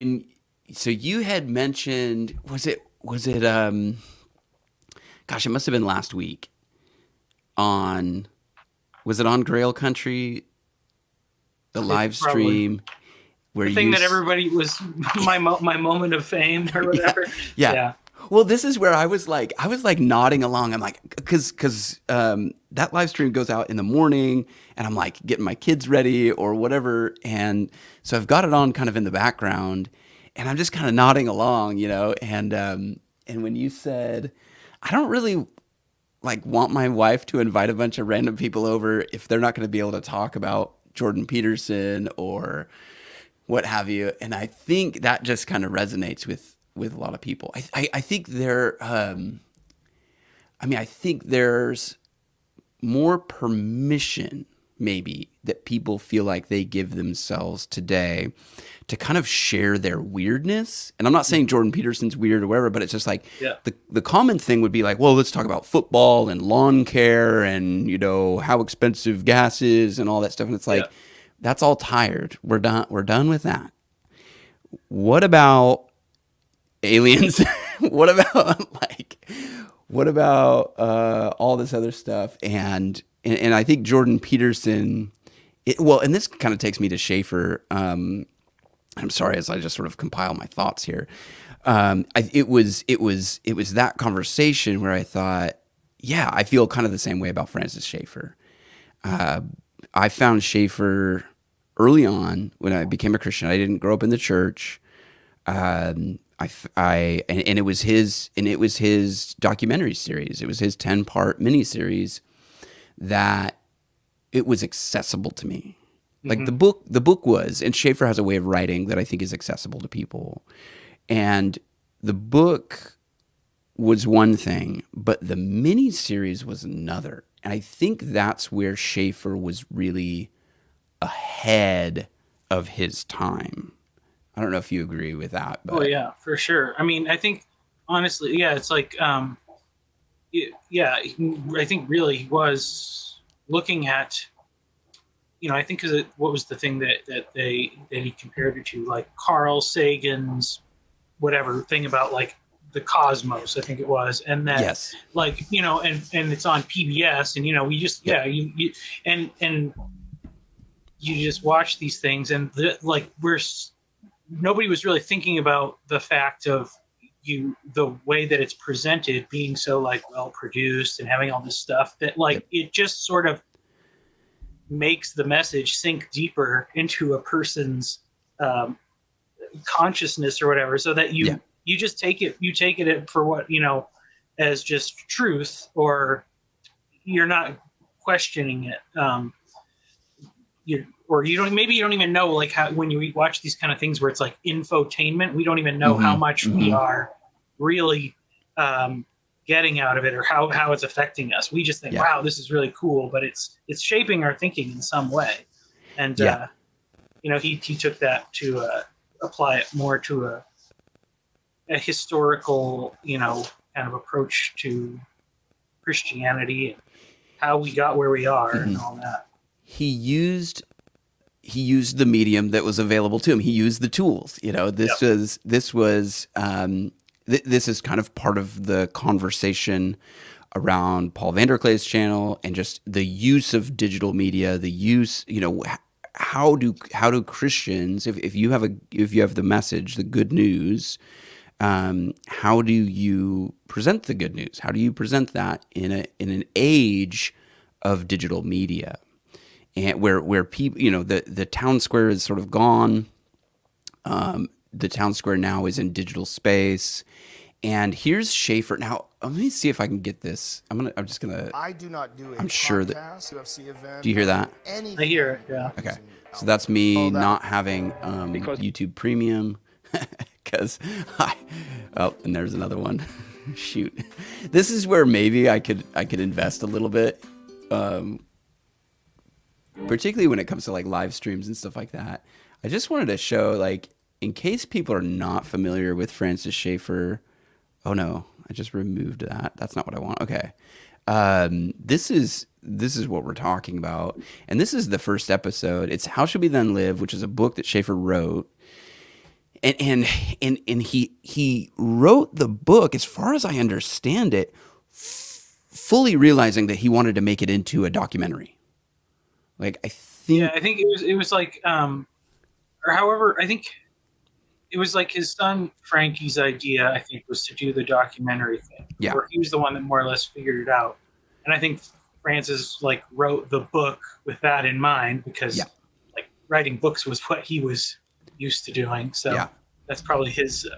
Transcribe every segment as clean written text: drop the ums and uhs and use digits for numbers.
And so you had mentioned, was it gosh, it must have been last week on, was it on Grail Country, the live Probably stream where the thing you that everybody was my moment of fame or yeah, whatever. yeah. Yeah, Well, this is where I was like nodding along. I'm like, because that live stream goes out in the morning, and I'm like getting my kids ready or whatever, and so I've got it on kind of in the background, and I'm just kind of nodding along, and when you said, I don't really like want my wife to invite a bunch of random people over if they're not going to be able to talk about Jordan Peterson or what have you. And I think that just kind of resonates with a lot of people. I think I think there's more permission maybe that people feel like they give themselves today to kind of share their weirdness. And I'm not saying Jordan Peterson's weird or whatever, but it's just like yeah, the common thing would be like, well, let's talk about football and lawn care and how expensive gas is and all that stuff. And it's yeah. like that's all tired. We're done with that. What about aliens? what about like what about all this other stuff? And I think Jordan Peterson. Well, and this kind of takes me to Schaeffer. I'm sorry, as I just sort of compile my thoughts here. It was that conversation where I thought, yeah, I feel kind of the same way about Francis Schaeffer. Uh, I found Schaeffer early on when I became a Christian. I didn't grow up in the church. And it was his documentary series. It was his 10-part miniseries that it was accessible to me. Like Hmm. the book was, and Schaeffer has a way of writing that I think is accessible to people. And the book was one thing, but the miniseries was another. And I think that's where Schaeffer was really ahead of his time. I don't know if you agree with that, Oh but yeah, for sure. I mean, I think honestly, yeah, it's like yeah, I think really he was looking at, I think because what was the thing that he compared it to, like Carl Sagan's whatever thing about like the cosmos, I think it was, and that yes, like and it's on PBS, and we just yep, yeah you and you just watch these things, and like nobody was really thinking about the fact of the way that it's presented being so like well produced and having all this stuff that like yep, it just sort of makes the message sink deeper into a person's um, consciousness or whatever, so that yeah, you just take it for what as just truth, or you're not questioning it. You don't even know, like, how when you watch these kind of things where it's like infotainment, we don't even know how mm-hmm, much we mm-hmm, are really um, getting out of it, or how it's affecting us. We just think, yeah, wow, this is really cool, but it's shaping our thinking in some way. And yeah, he took that to apply it more to a historical, kind of approach to Christianity and how we got where we are and mm-hmm. all that. He used he used the medium that was available to him. He used the tools. Yep. This is kind of part of the conversation around Paul Vanderklay's channel and just the use of digital media. The use, how do Christians, if you have the message, the good news, how do you present the good news? How do you present that in an age of digital media? And where people, the town square is sort of gone. The town square now is in digital space. And here's Schaeffer. Now, let me see if I can get this. I'm just gonna. I do not do a I'm sure that. podcast, UFC event. Do you I hear don't that? do I anything hear it. Yeah. Okay, using so that's me all that. not having YouTube Premium because I. Oh, and there's another one. Shoot, this is where maybe I could invest a little bit. Particularly when it comes to like live streams and stuff like that. I just wanted to show, like, in case people are not familiar with Francis Schaeffer. Oh no, I just removed that. That's not what I want. Okay. This is what we're talking about. And this is the first episode. It's How Should We Then Live, which is a book that Schaeffer wrote. and he wrote the book, as far as I understand it, fully realizing that he wanted to make it into a documentary. Like, I think, Yeah, I think it was like, or however, I think it was like his son Frankie's idea. I think was to do the documentary thing, yeah, where he was the one that more or less figured it out. And I think Francis like wrote the book with that in mind, because yeah, like writing books was what he was used to doing. So yeah, that's probably his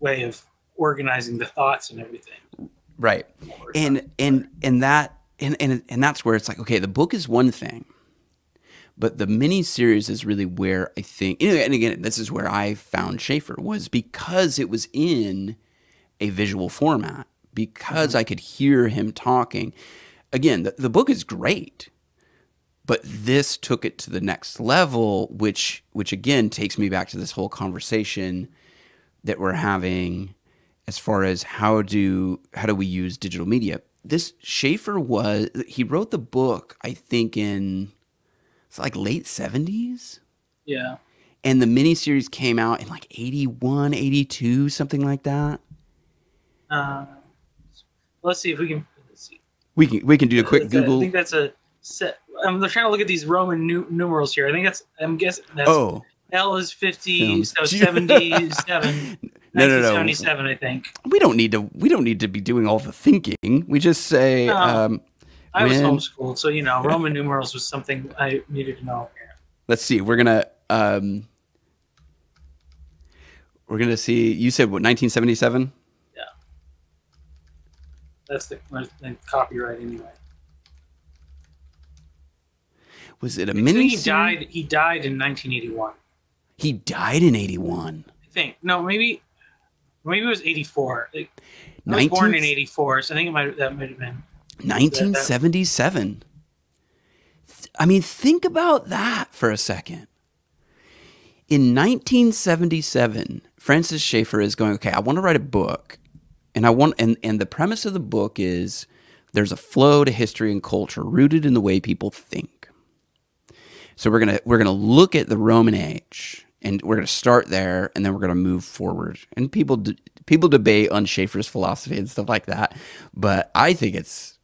way of organizing the thoughts and everything. right. And that's where it's like, okay, the book is one thing, but the mini series is really where I think, and again, this is where I found Schaeffer, was because it was in a visual format, because I could hear him talking. Again, the book is great, but this took it to the next level, which again takes me back to this whole conversation that we're having as far as how do we use digital media. This Schaeffer he wrote the book, I think, in it's like late 70s. Yeah. And the miniseries came out in like 81, 82, something like that. Let's see if we can. Let's see. We can do a quick Google. I think that's a set. I'm trying to look at these Roman numerals here. I think I'm guessing that's L is 50, so 77. No. 1977, I think. We don't need to be doing all the thinking. We just say. I was homeschooled, so Roman numerals was something I needed to know. Let's see. We're gonna see. You said what? 1977. Yeah, that's the copyright anyway. Was it a mini? He died in 1981. He died in 81. I think maybe it was 84. I was born in 84, so I think that might have been 1977. I mean, think about that for a second. In 1977, Francis Schaeffer is going, okay, I want to write a book, and and the premise of the book is there's a flow to history and culture rooted in the way people think. So we're gonna look at the Roman age, and we're gonna start there, and then we're gonna move forward. And people debate on Schaeffer's philosophy and stuff like that, but I think it's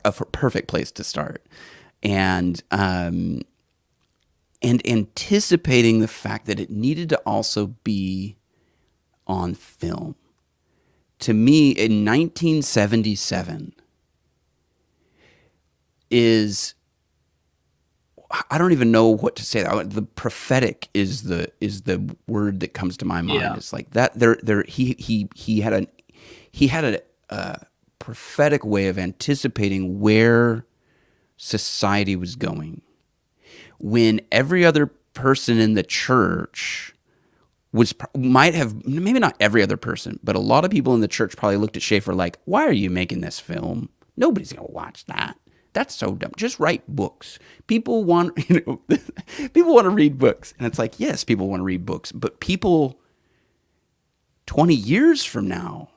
a perfect place to start. And anticipating the fact that it needed to also be on film. To me, in 1977 is, I don't even know what to say. The prophetic is the word that comes to my mind. Yeah. It's like that. He had a prophetic way of anticipating where society was going, when every other person in the church might have, maybe not every other person, but a lot of people in the church probably looked at Schaeffer like, why are you making this film? Nobody's going to watch that. That's so dumb. Just write books. People want, people want to read books. And it's like, yes, people want to read books, but people 20 years from now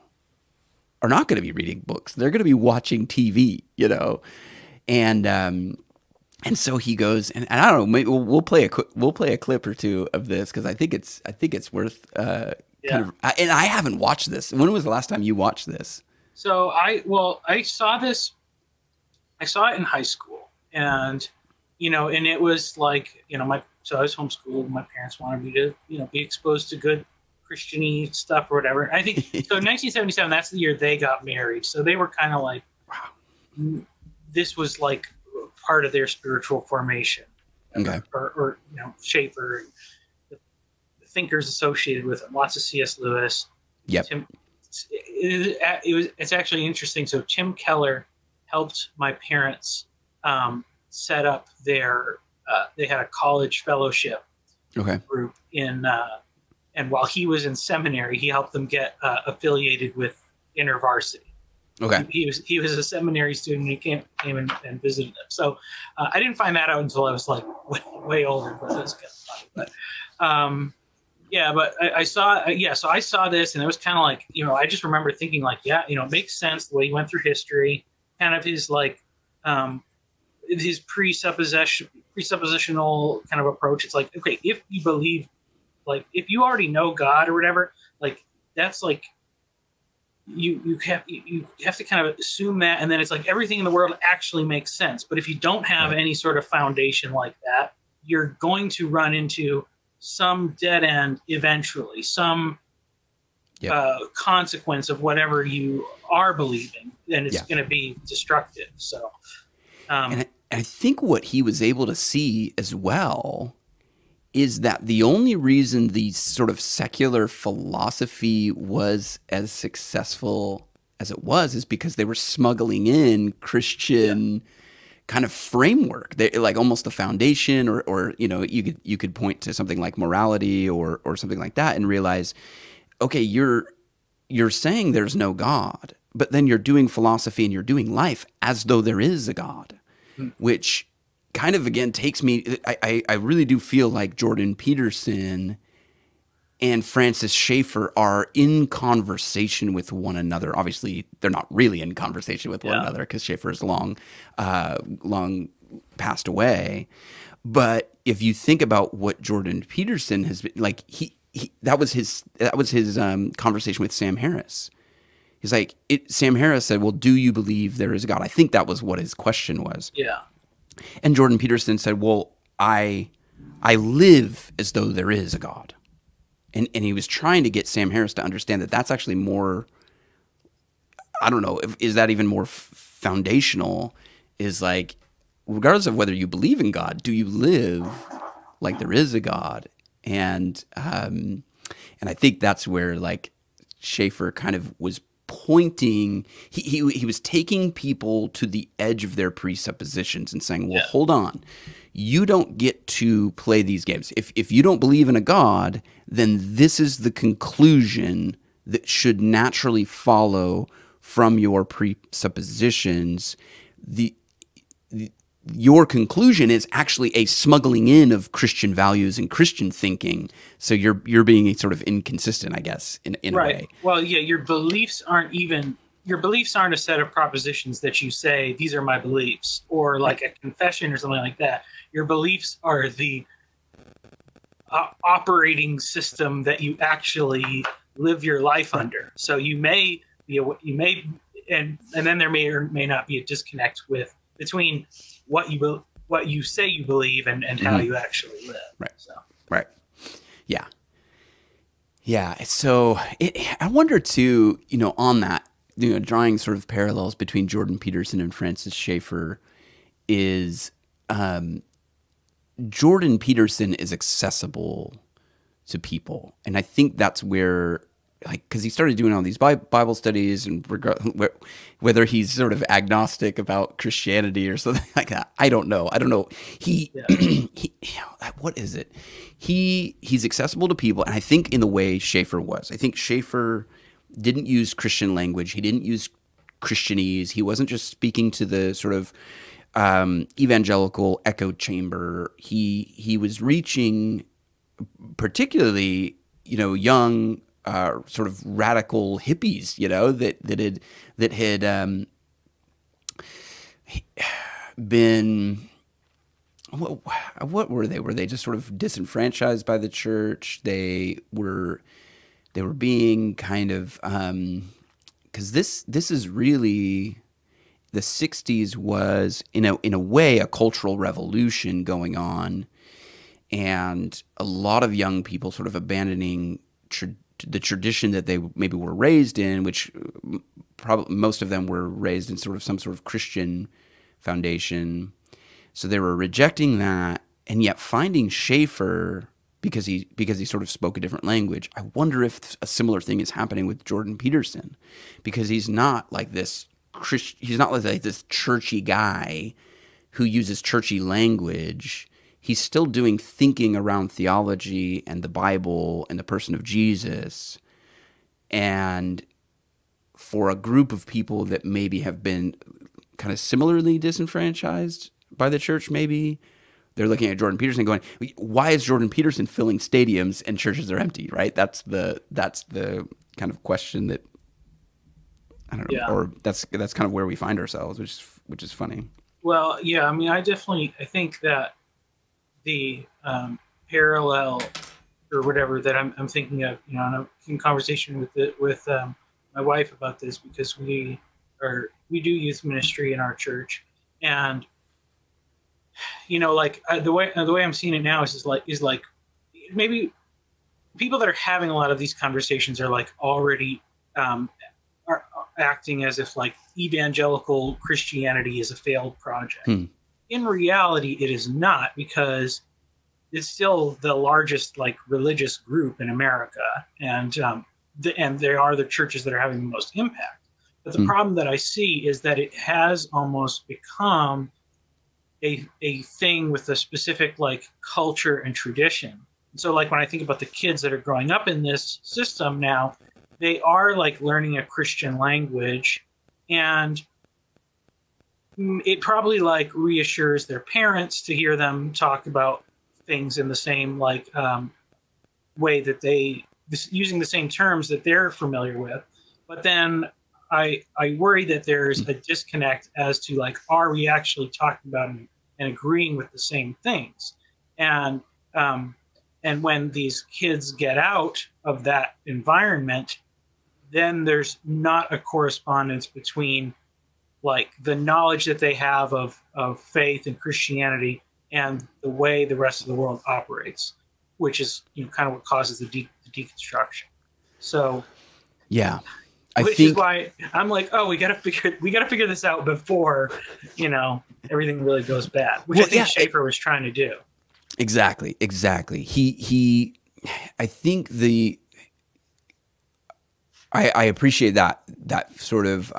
are not going to be reading books. They're going to be watching TV, and so he goes, and I don't know, maybe we'll play a clip or two of this, because I think it's worth kind of. And I haven't watched this. When was the last time you watched this? So I saw this. I saw it in high school, and and it was like so I was homeschooled. My parents wanted me to be exposed to good Christian-y stuff or whatever. I think so. In 1977, that's the year they got married. So they were kind of like, wow, this was like part of their spiritual formation. Okay. Or Schaeffer, the thinkers associated with it, lots of C.S. Lewis. Yep. It's actually interesting. So Tim Keller helped my parents set up their. They had a college fellowship group and while he was in seminary, he helped them get affiliated with InterVarsity. Okay. He was a seminary student. He came and visited them. So I didn't find that out until I was like way older. But that's kind of funny. But I saw So I saw this, and it was kind of like I just remember thinking like it makes sense the way he went through history, kind of his like his presuppositional kind of approach. It's like, okay, if you believe like if you already know God or whatever, like that's like you have to kind of assume that, and then it's like everything in the world actually makes sense. But if you don't have any sort of foundation like that, you're going to run into some dead end eventually, some consequence of whatever you are believing, and it's going to be destructive. So, and I think what he was able to see as well is that the only reason the sort of secular philosophy was as successful as it was is because they were smuggling in Christian kind of framework. They like almost the foundation, or you know, you could point to something like morality or something like that and realize, okay, you're saying there's no God, but then you're doing philosophy and you're doing life as though there is a God, which kind of again takes me. I really do feel like Jordan Peterson and Francis Schaeffer are in conversation with one another. Obviously, they're not really in conversation with one another because Schaeffer is long passed away. But if you think about what Jordan Peterson has been like, that was his conversation with Sam Harris. He's like, Sam Harris said, "Well, do you believe there is a God?" I think that was what his question was. Yeah. And Jordan Peterson said, "Well, I live as though there is a God." And he was trying to get Sam Harris to understand that that's actually more, I don't know, is that even more foundational, is like, regardless of whether you believe in God, do you live like there is a God? And I think that's where like Schaeffer kind of was pointing, he was taking people to the edge of their presuppositions and saying, well, hold on, you don't get to play these games. If you don't believe in a God, then this is the conclusion that should naturally follow from your presuppositions. Your conclusion is actually a smuggling in of Christian values and Christian thinking. So you're being sort of inconsistent, I guess, in a way. Well, yeah, your beliefs aren't a set of propositions that you say, these are my beliefs, or like a confession or something like that. Your beliefs are the operating system that you actually live your life under. So and then there may or may not be a disconnect between what you say you believe and how you actually live. Right. So. Right. Yeah. Yeah. So I wonder too, you know, on that, you know, drawing sort of parallels between Jordan Peterson and Francis Schaeffer is, Jordan Peterson is accessible to people. And I think that's where, like, because he started doing all these Bible studies, and whether he's sort of agnostic about Christianity or something like that, I don't know. He, what is it? He's accessible to people, and I think in the way Schaeffer was. I think Schaeffer didn't use Christian language. He didn't use Christianese. He wasn't just speaking to the sort of evangelical echo chamber. He was reaching particularly, you know, young, sort of radical hippies, you know, that had been, what were they? Were they just sort of disenfranchised by the church? They were being kind of, because this is really, the 60s was in a way a cultural revolution going on, and a lot of young people sort of abandoning the tradition that they maybe were raised in, which probably most of them were raised in sort of some sort of Christian foundation. So they were rejecting that, and yet finding Schaeffer, because he sort of spoke a different language. I wonder if a similar thing is happening with Jordan Peterson, because he's not like this he's not like this churchy guy who uses churchy language. He's still doing thinking around theology and the Bible and the person of Jesus. And for a group of people that maybe have been kind of similarly disenfranchised by the church, maybe they're looking at Jordan Peterson going, why is Jordan Peterson filling stadiums and churches are empty, right? That's the kind of question that, I don't know, or that's kind of where we find ourselves, which is funny. Well, yeah, I mean, I think that the parallel or whatever that I'm thinking of. You know, and I'm in conversation with my wife about this because we do youth ministry in our church, and you know, like the way I'm seeing it now is like maybe people that are having a lot of these conversations are like already are acting as if like evangelical Christianity is a failed project. In reality, it is not, because it's still the largest like religious group in America, and they are the churches that are having the most impact. But the problem that I see is that it has almost become a thing with a specific like culture and tradition. And so like when I think about the kids that are growing up in this system now, they are like learning a Christian language, and it probably like reassures their parents to hear them talk about things in the same like way that they using the same terms that they're familiar with. But then I worry that there's a disconnect as to like, are we actually talking about and agreeing with the same things? And when these kids get out of that environment, then there's not a correspondence between like the knowledge that they have of faith and Christianity and the way the rest of the world operates, which is, you know, kind of what causes the deconstruction. So yeah, which is why I'm like, oh, we gotta figure this out before, you know, everything really goes bad, which I think Schaeffer was trying to do. Exactly. He I think I appreciate that sort of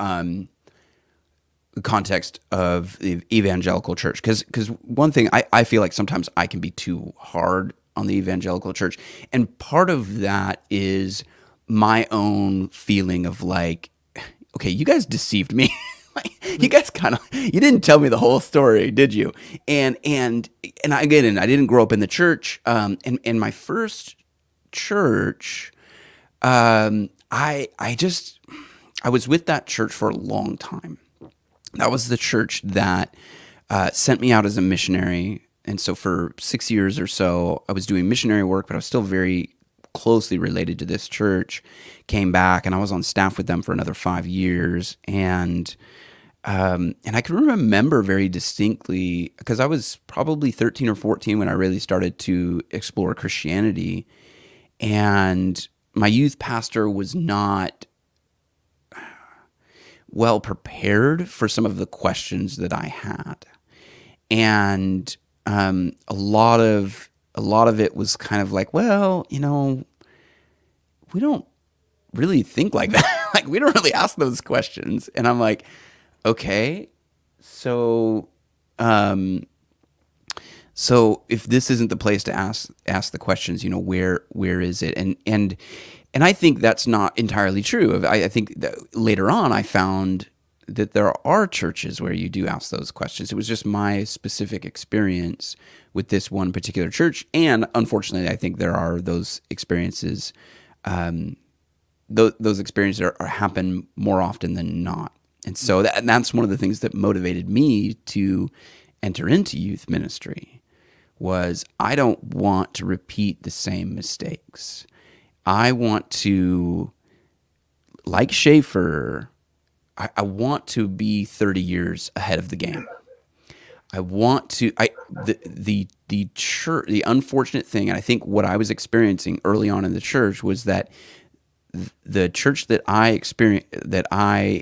context of the evangelical church, because one thing I feel like sometimes I can be too hard on the evangelical church, and part of that is my own feeling of like, okay, you guys deceived me. Like, you guys you didn't tell me the whole story, did you? And I didn't grow up in the church. And my first church, I was with that church for a long time. That was the church that sent me out as a missionary. And so for 6 years or so, I was doing missionary work, but I was still very closely related to this church. Came back, and I was on staff with them for another 5 years. And I can remember very distinctly, because I was probably 13 or 14 when I really started to explore Christianity. And my youth pastor was not well prepared for some of the questions that I had. And a lot of it was kind of like, well, you know, we don't really think like that. Like, we don't really ask those questions. And I'm like, okay, so if this isn't the place to ask the questions, you know, where is it? And I think that's not entirely true. I think that later on I found that there are churches where you do ask those questions. It was just my specific experience with this one particular church, and unfortunately, I think there are those experiences. Those experiences are happen more often than not. And so that's one of the things that motivated me to enter into youth ministry, was I don't want to repeat the same mistakes. I want to, like Schaeffer, I want to be 30 years ahead of the game. I want to, the church, the unfortunate thing, and I think what I was experiencing early on in the church was that the church that I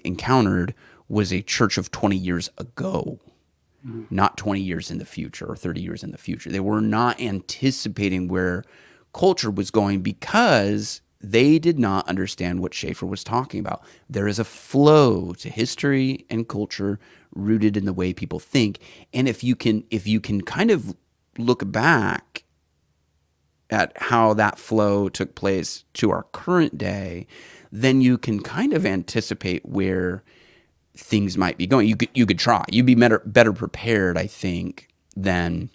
encountered was a church of 20 years ago, not 20 years in the future or 30 years in the future. They were not anticipating where culture was going, because they did not understand what Schaeffer was talking about. There is a flow to history and culture rooted in the way people think. And if you can kind of look back at how that flow took place to our current day, then you can kind of anticipate where things might be going. You could try. You'd be better prepared, I think, than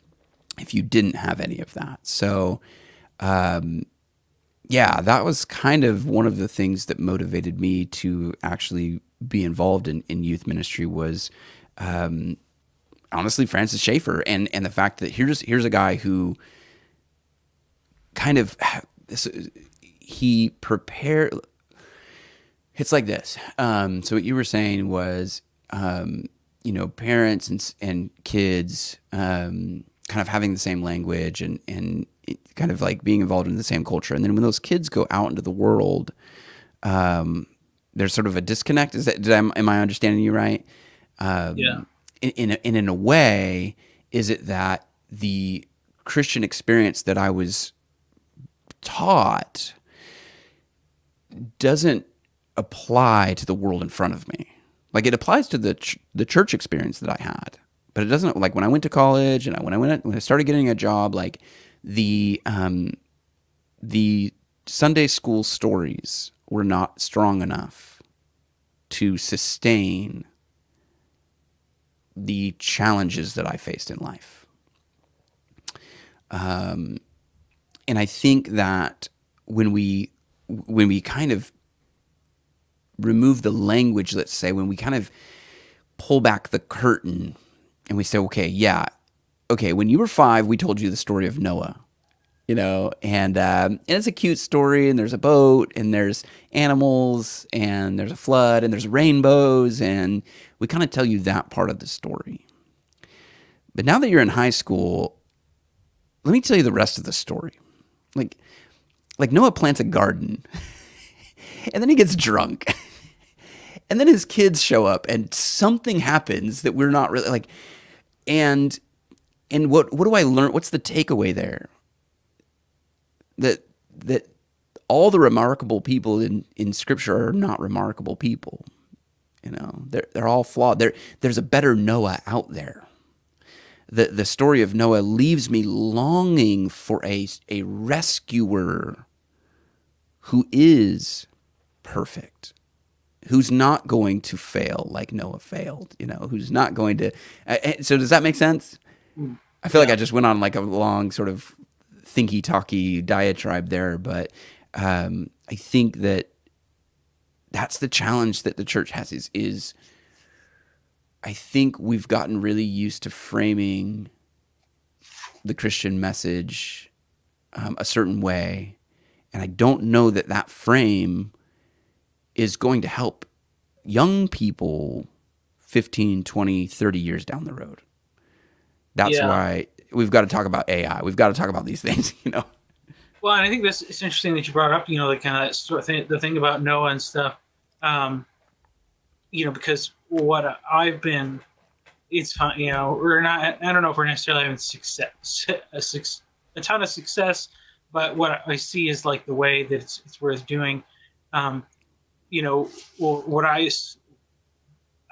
if you didn't have any of that. So, yeah, that was kind of one of the things that motivated me to actually be involved in youth ministry was, honestly, Francis Schaeffer, and the fact that here's a guy who kind of this, he prepared. It's like this. So what you were saying was, you know, parents and kids kind of having the same language and kind of like being involved in the same culture. And then when those kids go out into the world, there's sort of a disconnect. Am I understanding you right? Yeah. In a way, is it that the Christian experience that I was taught doesn't apply to the world in front of me? Like, it applies to the church experience that I had, but it doesn't. Like, when I went to college and when I started getting a job, like the Sunday school stories were not strong enough to sustain the challenges that I faced in life. And I think that when we kind of remove the language, let's say, when we kind of pull back the curtain and we say, okay, when you were 5, we told you the story of Noah, you know, and it's a cute story, and there's a boat, and there's animals, and there's a flood, and there's rainbows, and we kind of tell you that part of the story. But now that you're in high school, let me tell you the rest of the story. Like Noah plants a garden, and then he gets drunk. And then his kids show up, and something happens that we're not really like. And what do I learn? What's the takeaway there? That all the remarkable people in Scripture are not remarkable people. You know, they're all flawed. There's a better Noah out there. The story of Noah leaves me longing for a rescuer who is perfect, who's not going to fail like Noah failed, you know, who's not going to. So does that make sense? I feel like I just went on like a long sort of thinky-talky diatribe there, but I think that's the challenge that the church has is I think we've gotten really used to framing the Christian message a certain way, and I don't know that frame is going to help young people 15, 20, 30 years down the road. That's why we've got to talk about AI. We've got to talk about these things, you know. Well, and I think it's interesting that you brought up, you know, the kind of sort of thing, the thing about Noah and stuff. You know, because what I've been, it's fun, you know, we're not, I don't know if we're necessarily having a ton of success, but what I see is like the way that it's worth doing. You know, well, what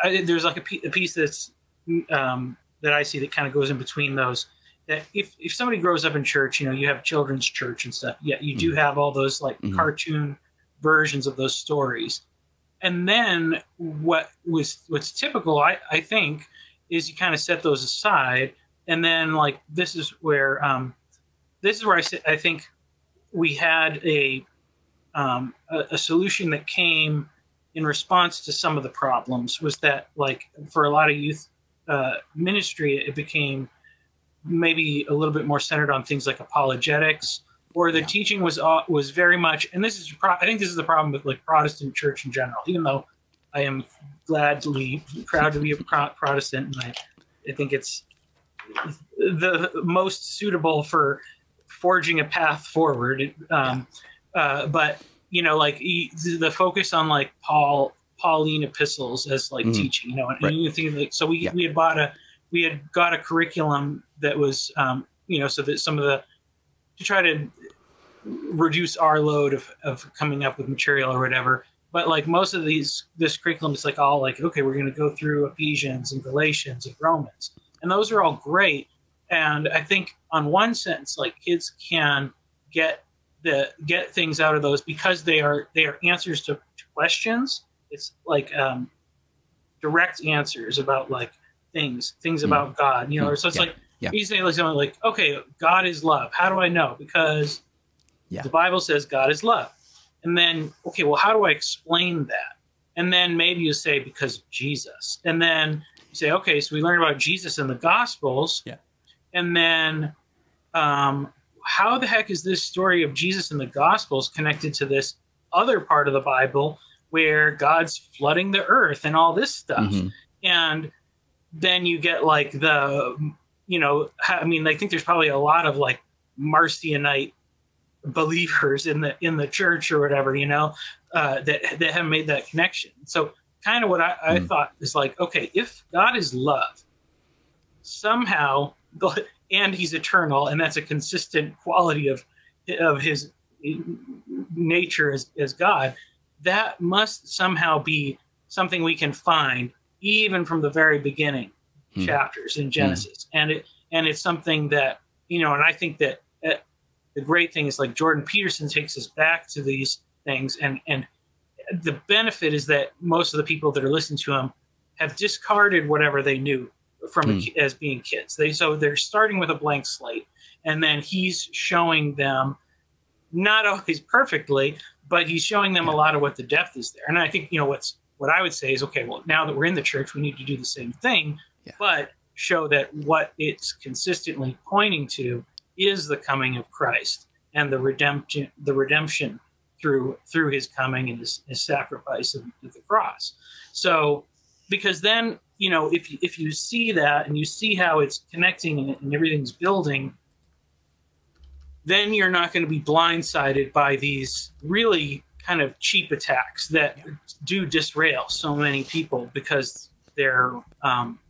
there's like a piece that's that I see that kind of goes in between those. That if somebody grows up in church, you know, you have children's church and stuff. Yeah, you do have all those like cartoon versions of those stories. And then what's typical, I think, is you kind of set those aside, and then like this is where I think we had a solution that came in response to some of the problems. Was that like for a lot of youth ministry, it became maybe a little bit more centered on things like apologetics, or the teaching was very much, and this is, I think this is the problem with like Protestant church in general, even though I am proud to be a Protestant, and I think it's the most suitable for forging a path forward. But you know, like the focus on like Pauline epistles as like teaching, you know, and you think like, so we had got a curriculum that was, you know, so that some of to try to reduce our load of coming up with material or whatever. But like most of this curriculum is like all like, okay, we're going to go through Ephesians and Galatians and Romans, and those are all great. And I think on one sense, like kids can get things out of those because they are answers to questions. It's like direct answers about like things about God, you know. So it's like you say like something like, okay, God is love. How do I know? Because the Bible says God is love. And then, okay, well, how do I explain that? And then maybe you say, because of Jesus. And then you say, okay, so we learned about Jesus in the Gospels. Yeah. And then how the heck is this story of Jesus in the Gospels connected to this other part of the Bible where God's flooding the earth and all this stuff? Mm-hmm. And then you get like the, you know, I mean, I think there's probably a lot of like Marcionite believers in the church or whatever, you know, that have made that connection. So kind of what I thought is like, okay, if God is love, somehow, and he's eternal, and that's a consistent quality of his nature as God, that must somehow be something we can find even from the very beginning chapters in Genesis. And it's something that, you know, and I think that the great thing is like Jordan Peterson takes us back to these things, and the benefit is that most of the people that are listening to him have discarded whatever they knew from as being kids. So they're starting with a blank slate, and then he's showing them, not always perfectly, but he's showing them a lot of what the depth is there. And I think, you know, what I would say is, okay, well, now that we're in the church, we need to do the same thing, but show that what it's consistently pointing to is the coming of Christ and the redemption through his coming and his sacrifice at the cross. So, because then, you know, if you see that and you see how it's connecting and everything's building, then you're not going to be blindsided by these really kind of cheap attacks that do disrail so many people because their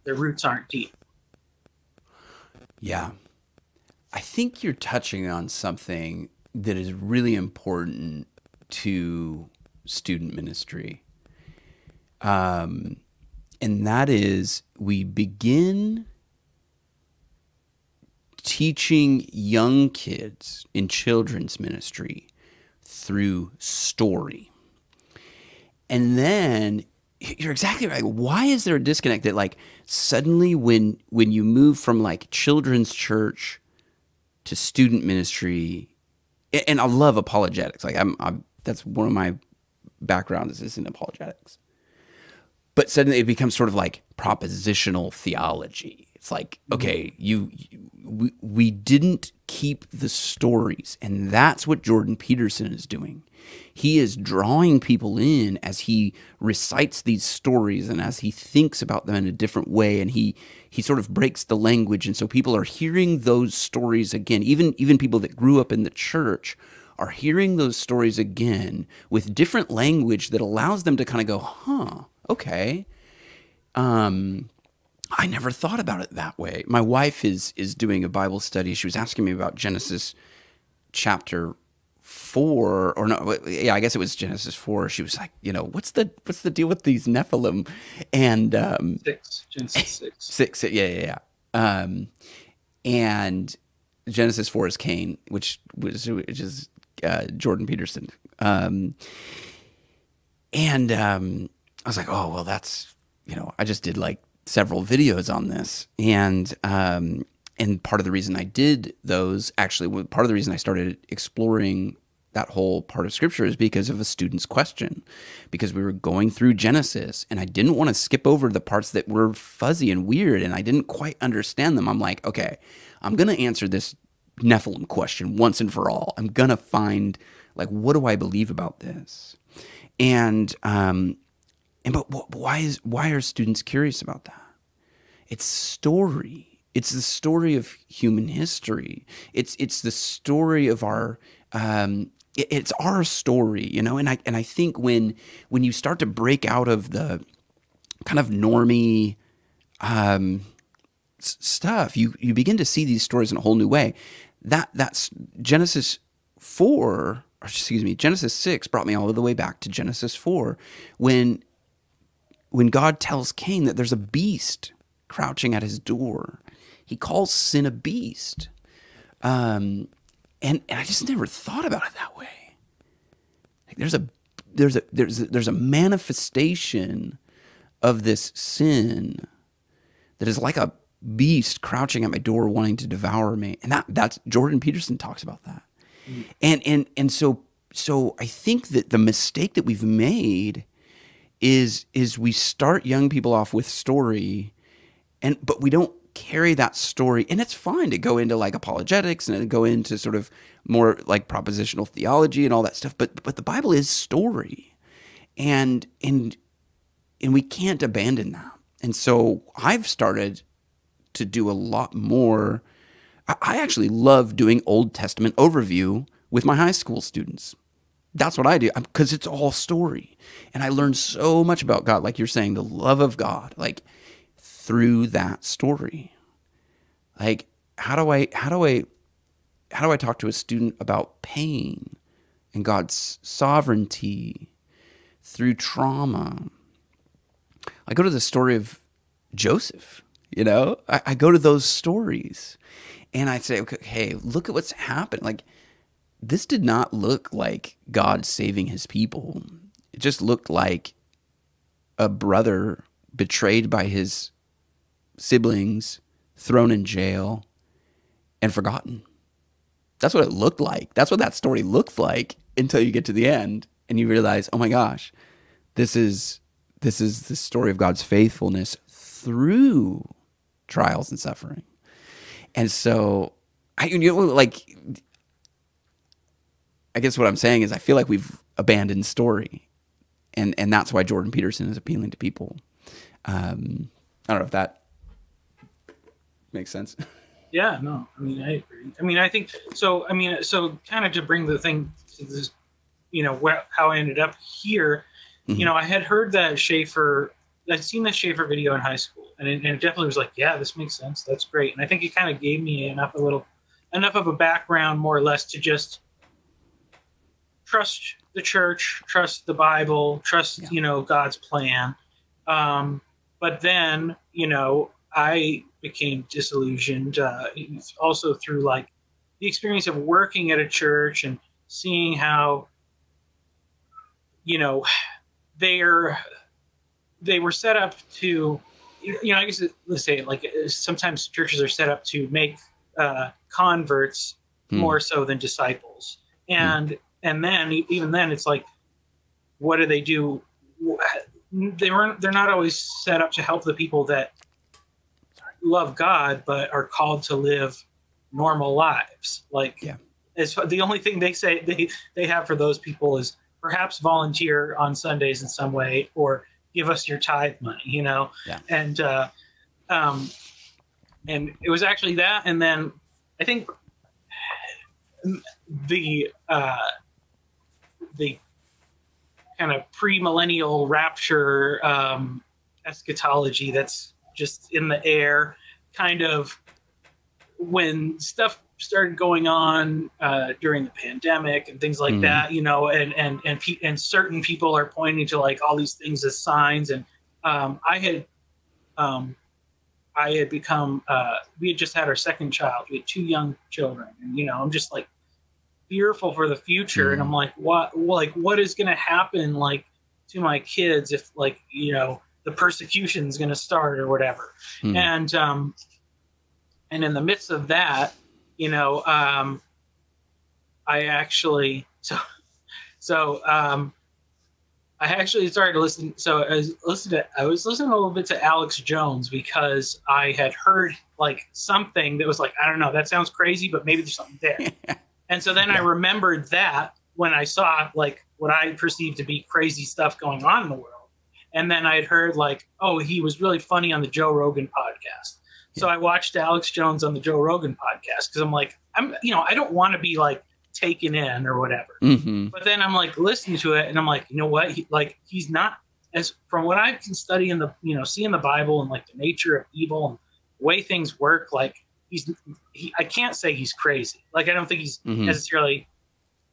roots aren't deep. Yeah. I think you're touching on something that is really important to student ministry. And that is, we begin teaching young kids in children's ministry through story. And then you're exactly right. Why is there a disconnect that like suddenly when you move from like children's church to student ministry, and I love apologetics. Like I'm that's one of my backgrounds is in apologetics. But suddenly it becomes sort of like propositional theology. It's like, okay, we didn't keep the stories, and that's what Jordan Peterson is doing. He is drawing people in as he recites these stories and as he thinks about them in a different way, and he sort of breaks the language, and so people are hearing those stories again. Even people that grew up in the church are hearing those stories again with different language that allows them to kind of go, huh, okay. I never thought about it that way. My wife is doing a Bible study. She was asking me about Genesis chapter 4, or no, yeah, I guess it was Genesis 4. She was like, you know, what's the deal with these Nephilim? And Genesis 6. 6, yeah. And Genesis 4 is Cain, which is Jordan Peterson. I was like, oh well, that's, you know, I just did like several videos on this, and part of the reason I did those, actually, part of the reason I started exploring that whole part of Scripture is because of a student's question, because we were going through Genesis, and I didn't want to skip over the parts that were fuzzy and weird, and I didn't quite understand them. I'm like, okay, I'm going to answer this Nephilim question once and for all. I'm going to find, like, what do I believe about this? But why are students curious about that? It's story. It's the story of human history. It's the story of our. It's our story, you know. And I think when you start to break out of the kind of normie stuff, you begin to see these stories in a whole new way. That's Genesis 4, or excuse me, Genesis 6 brought me all the way back to Genesis 4 when God tells Cain that there's a beast crouching at his door. He calls sin a beast. And I just never thought about it that way. Like there's a manifestation of this sin that is like a beast crouching at my door wanting to devour me. And that's Jordan Peterson talks about that. And so I think that the mistake that we've made is we start young people off with story, but we don't carry that story, and it's fine to go into like apologetics and go into sort of more like propositional theology and all that stuff. But the Bible is story, and we can't abandon that. And so I've started to do a lot more. I actually love doing Old Testament overview with my high school students. That's what I do, because it's all story. And I learned so much about God, like you're saying, the love of God, like through that story. Like, how do I talk to a student about pain and God's sovereignty through trauma? I go to the story of Joseph, you know? I go to those stories and I say, okay, hey, look at what's happened. Like, this did not look like God saving his people. It just looked like a brother betrayed by his siblings, thrown in jail, and forgotten. That's what it looked like. That's what that story looks like until you get to the end and you realize, oh my gosh, this is the story of God's faithfulness through trials and suffering. And so, I guess what I'm saying is I feel like we've abandoned story, and that's why Jordan Peterson is appealing to people. I don't know if that makes sense. Yeah, no, I mean, I agree. I mean, I think so. I mean, so kind of to bring the thing to this, how I ended up here. Mm-hmm. I had heard that I'd seen the Schaeffer video in high school, and it definitely was like, yeah, this makes sense. That's great. And I think it kind of gave me enough of a background, more or less, to just trust the church, trust the Bible, trust, God's plan. But then, I became disillusioned, also through like the experience of working at a church and seeing how, they were set up to, I guess let's say like sometimes churches are set up to make converts more so than disciples. And then even then it's like, what do they do? They're not always set up to help the people that love God, but are called to live normal lives. Like, the only thing they say they have for those people is perhaps volunteer on Sundays in some way, or give us your tithe money, And it was actually that. And then I think the kind of premillennial rapture eschatology that's just in the air, kind of when stuff started going on during the pandemic and things like that, and certain people are pointing to like all these things as signs. And I had become, we had just had our second child. We had 2 young children, and I'm just like fearful for the future. And I'm like, what is going to happen like to my kids if like, the persecution is going to start or whatever. And in the midst of that, I actually started to listen. So I was listening a little bit to Alex Jones, because I had heard like something that was like, I don't know, that sounds crazy, but maybe there's something there. And so then I remembered that when I saw like what I perceived to be crazy stuff going on in the world. And then I'd heard like, oh, he was really funny on the Joe Rogan podcast. So I watched Alex Jones on the Joe Rogan podcast, because I'm like, I don't want to be like taken in or whatever. But then I'm like listening to it, and I'm like, you know what? He's not, as from what I can study in the, see in the Bible, and like the nature of evil and the way things work. Like I can't say he's crazy. Like I don't think he's necessarily,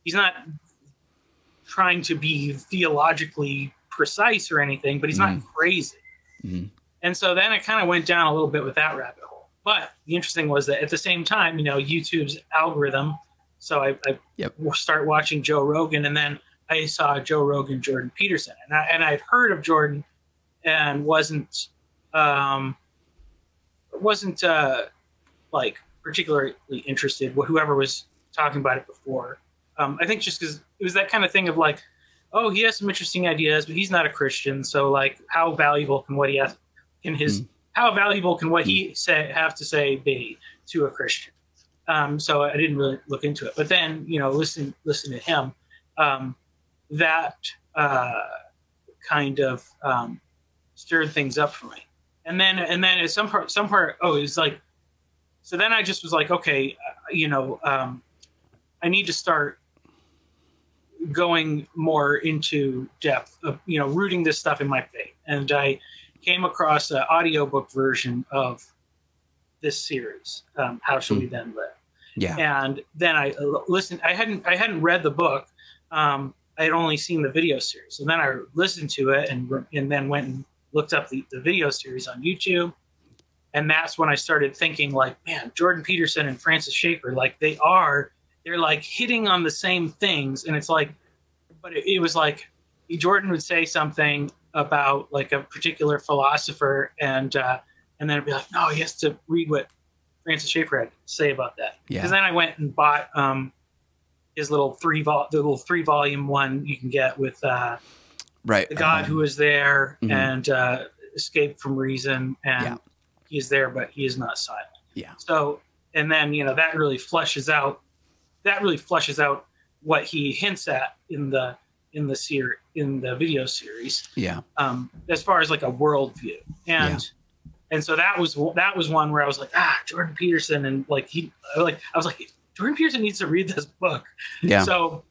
he's not trying to be theologically precise or anything, but he's not crazy. And so then I kind of went down a little bit with that rabbit hole. But the interesting was that at the same time, YouTube's algorithm. So I start watching Joe Rogan, and then I saw Joe Rogan, Jordan Peterson, and I'd heard of Jordan, and wasn't like particularly interested. Whoever was talking about it before, I think just because it was that kind of thing of like, oh, he has some interesting ideas, but he's not a Christian, so like, how valuable can what he has? how valuable can what he have to say be to a Christian? So I didn't really look into it, but then listen to him. That kind of stirred things up for me, and then at some part, it's like, so then I just was like, okay, I need to start going more into depth of rooting this stuff in my faith, and I came across an audiobook version of this series, How Shall We Then Live? Yeah. And then I listened. I hadn't read the book. I had only seen the video series, and then I listened to it, and then went and looked up the video series on YouTube. And that's when I started thinking, like, man, Jordan Peterson and Francis Schaeffer, like they're like hitting on the same things. And it's like, but it was like Jordan would say something about like a particular philosopher, and then it'd be like, no, he has to read what Francis Schaeffer had to say about that. Yeah. Because then I went and bought his little three volume one you can get with The God Who Is There, mm-hmm. and Escape from Reason, and He is There, but He is Not Silent. Yeah. So, and then that really fleshes out what he hints at in the video series. Yeah. As far as like a worldview, and so that was one where I was like, Jordan Peterson, and I was like, Jordan Peterson needs to read this book. Yeah. So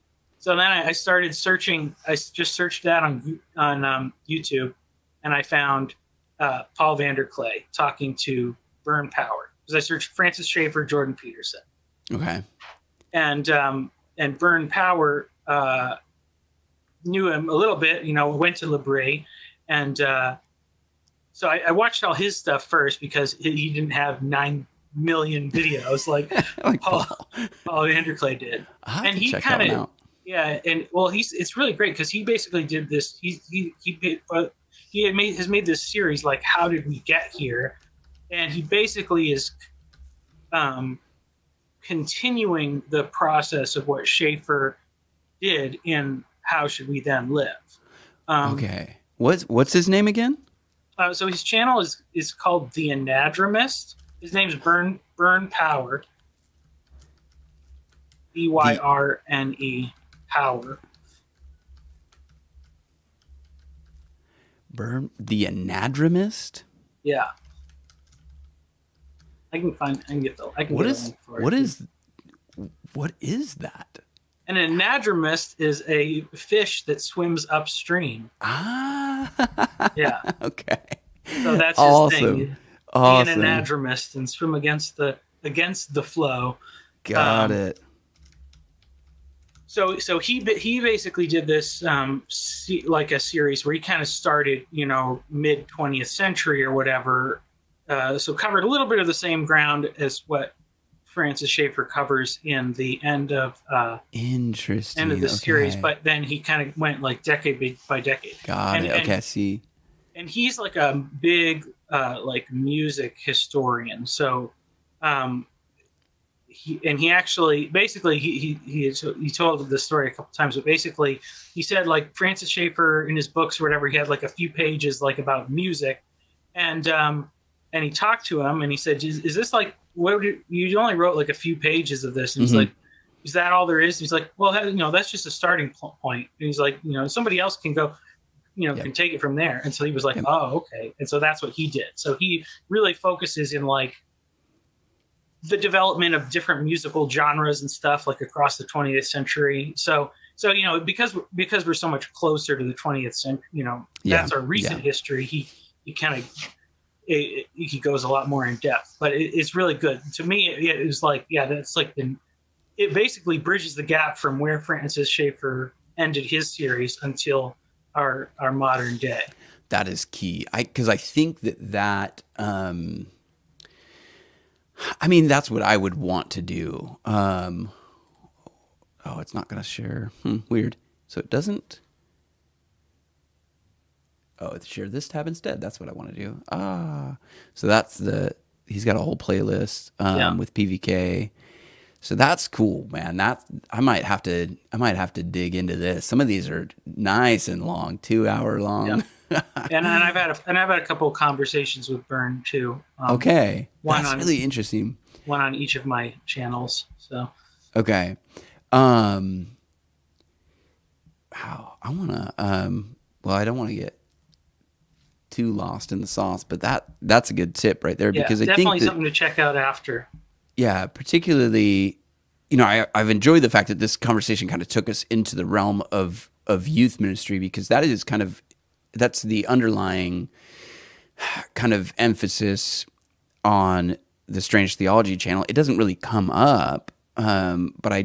then I started searching. I just searched that on YouTube, and I found Paul Vanderklay talking to Burn Power, because I searched Francis Schaeffer Jordan Peterson. Okay. And Burn Power knew him a little bit. Went to LeBray, and so I watched all his stuff first, because he didn't have 9 million videos like, like Paul Vanderklay did. And he kind of it's really great, because he basically did this. He has made this series, like, How Did We Get Here? And he basically is continuing the process of what Schaeffer did in How Should We Then Live? Okay. What's his name again? So his channel is called The Anadromist. His name's Burn Power. Byrne Power. The Anadromist? Yeah. What is that? An anadromist is a fish that swims upstream. Yeah. Okay. So that's awesome. His thing. Awesome. Be an anadromist and swim against the flow. Got it. So he basically did this like a series where he kind of started mid 20th century or whatever. So covered a little bit of the same ground as what Francis Schaeffer covers in the end of the series, but then he kind of went like decade by decade. Got it. Okay, I see. And he's like a big like music historian. So he actually basically he told the story a couple times, but basically he said, like, Francis Schaeffer in his books or whatever, he had like a few pages like about music, and he talked to him and he said, is this like, you only wrote like a few pages of this? And he's like, is that all there is? And he's like, well, that's just a starting point. And he's like, somebody else can go, can take it from there. And so he was like, oh, okay. And so that's what he did. So he really focuses in like the development of different musical genres and stuff, like across the 20th century. So because we're so much closer to the 20th century, that's our recent history. He kind of, he goes a lot more in depth, but it's really good. To me, it was like, that's like it basically bridges the gap from where Francis Schaeffer ended his series until our modern day. That is key. Because I think that I mean, that's what I would want to do. Oh, it's not going to share. Weird. So it doesn't. Oh, it's share this tab instead. That's what I want to do. So that's he's got a whole playlist with PVK. So that's cool, man. That I might have to dig into this. Some of these are nice and long, 2 hour Yeah. long. And I've had a couple of conversations with Byrne too. Okay, One that's on really interesting. one on each of my channels. So Okay, um, how I wanna well, I don't want to get too lost in the sauce, but that's a good tip right there yeah, because I think definitely that something to check out after. yeah, particularly, I've enjoyed the fact that this conversation kind of took us into the realm of youth ministry because that's the underlying kind of emphasis on the Strange Theology channel. It doesn't really come up, but I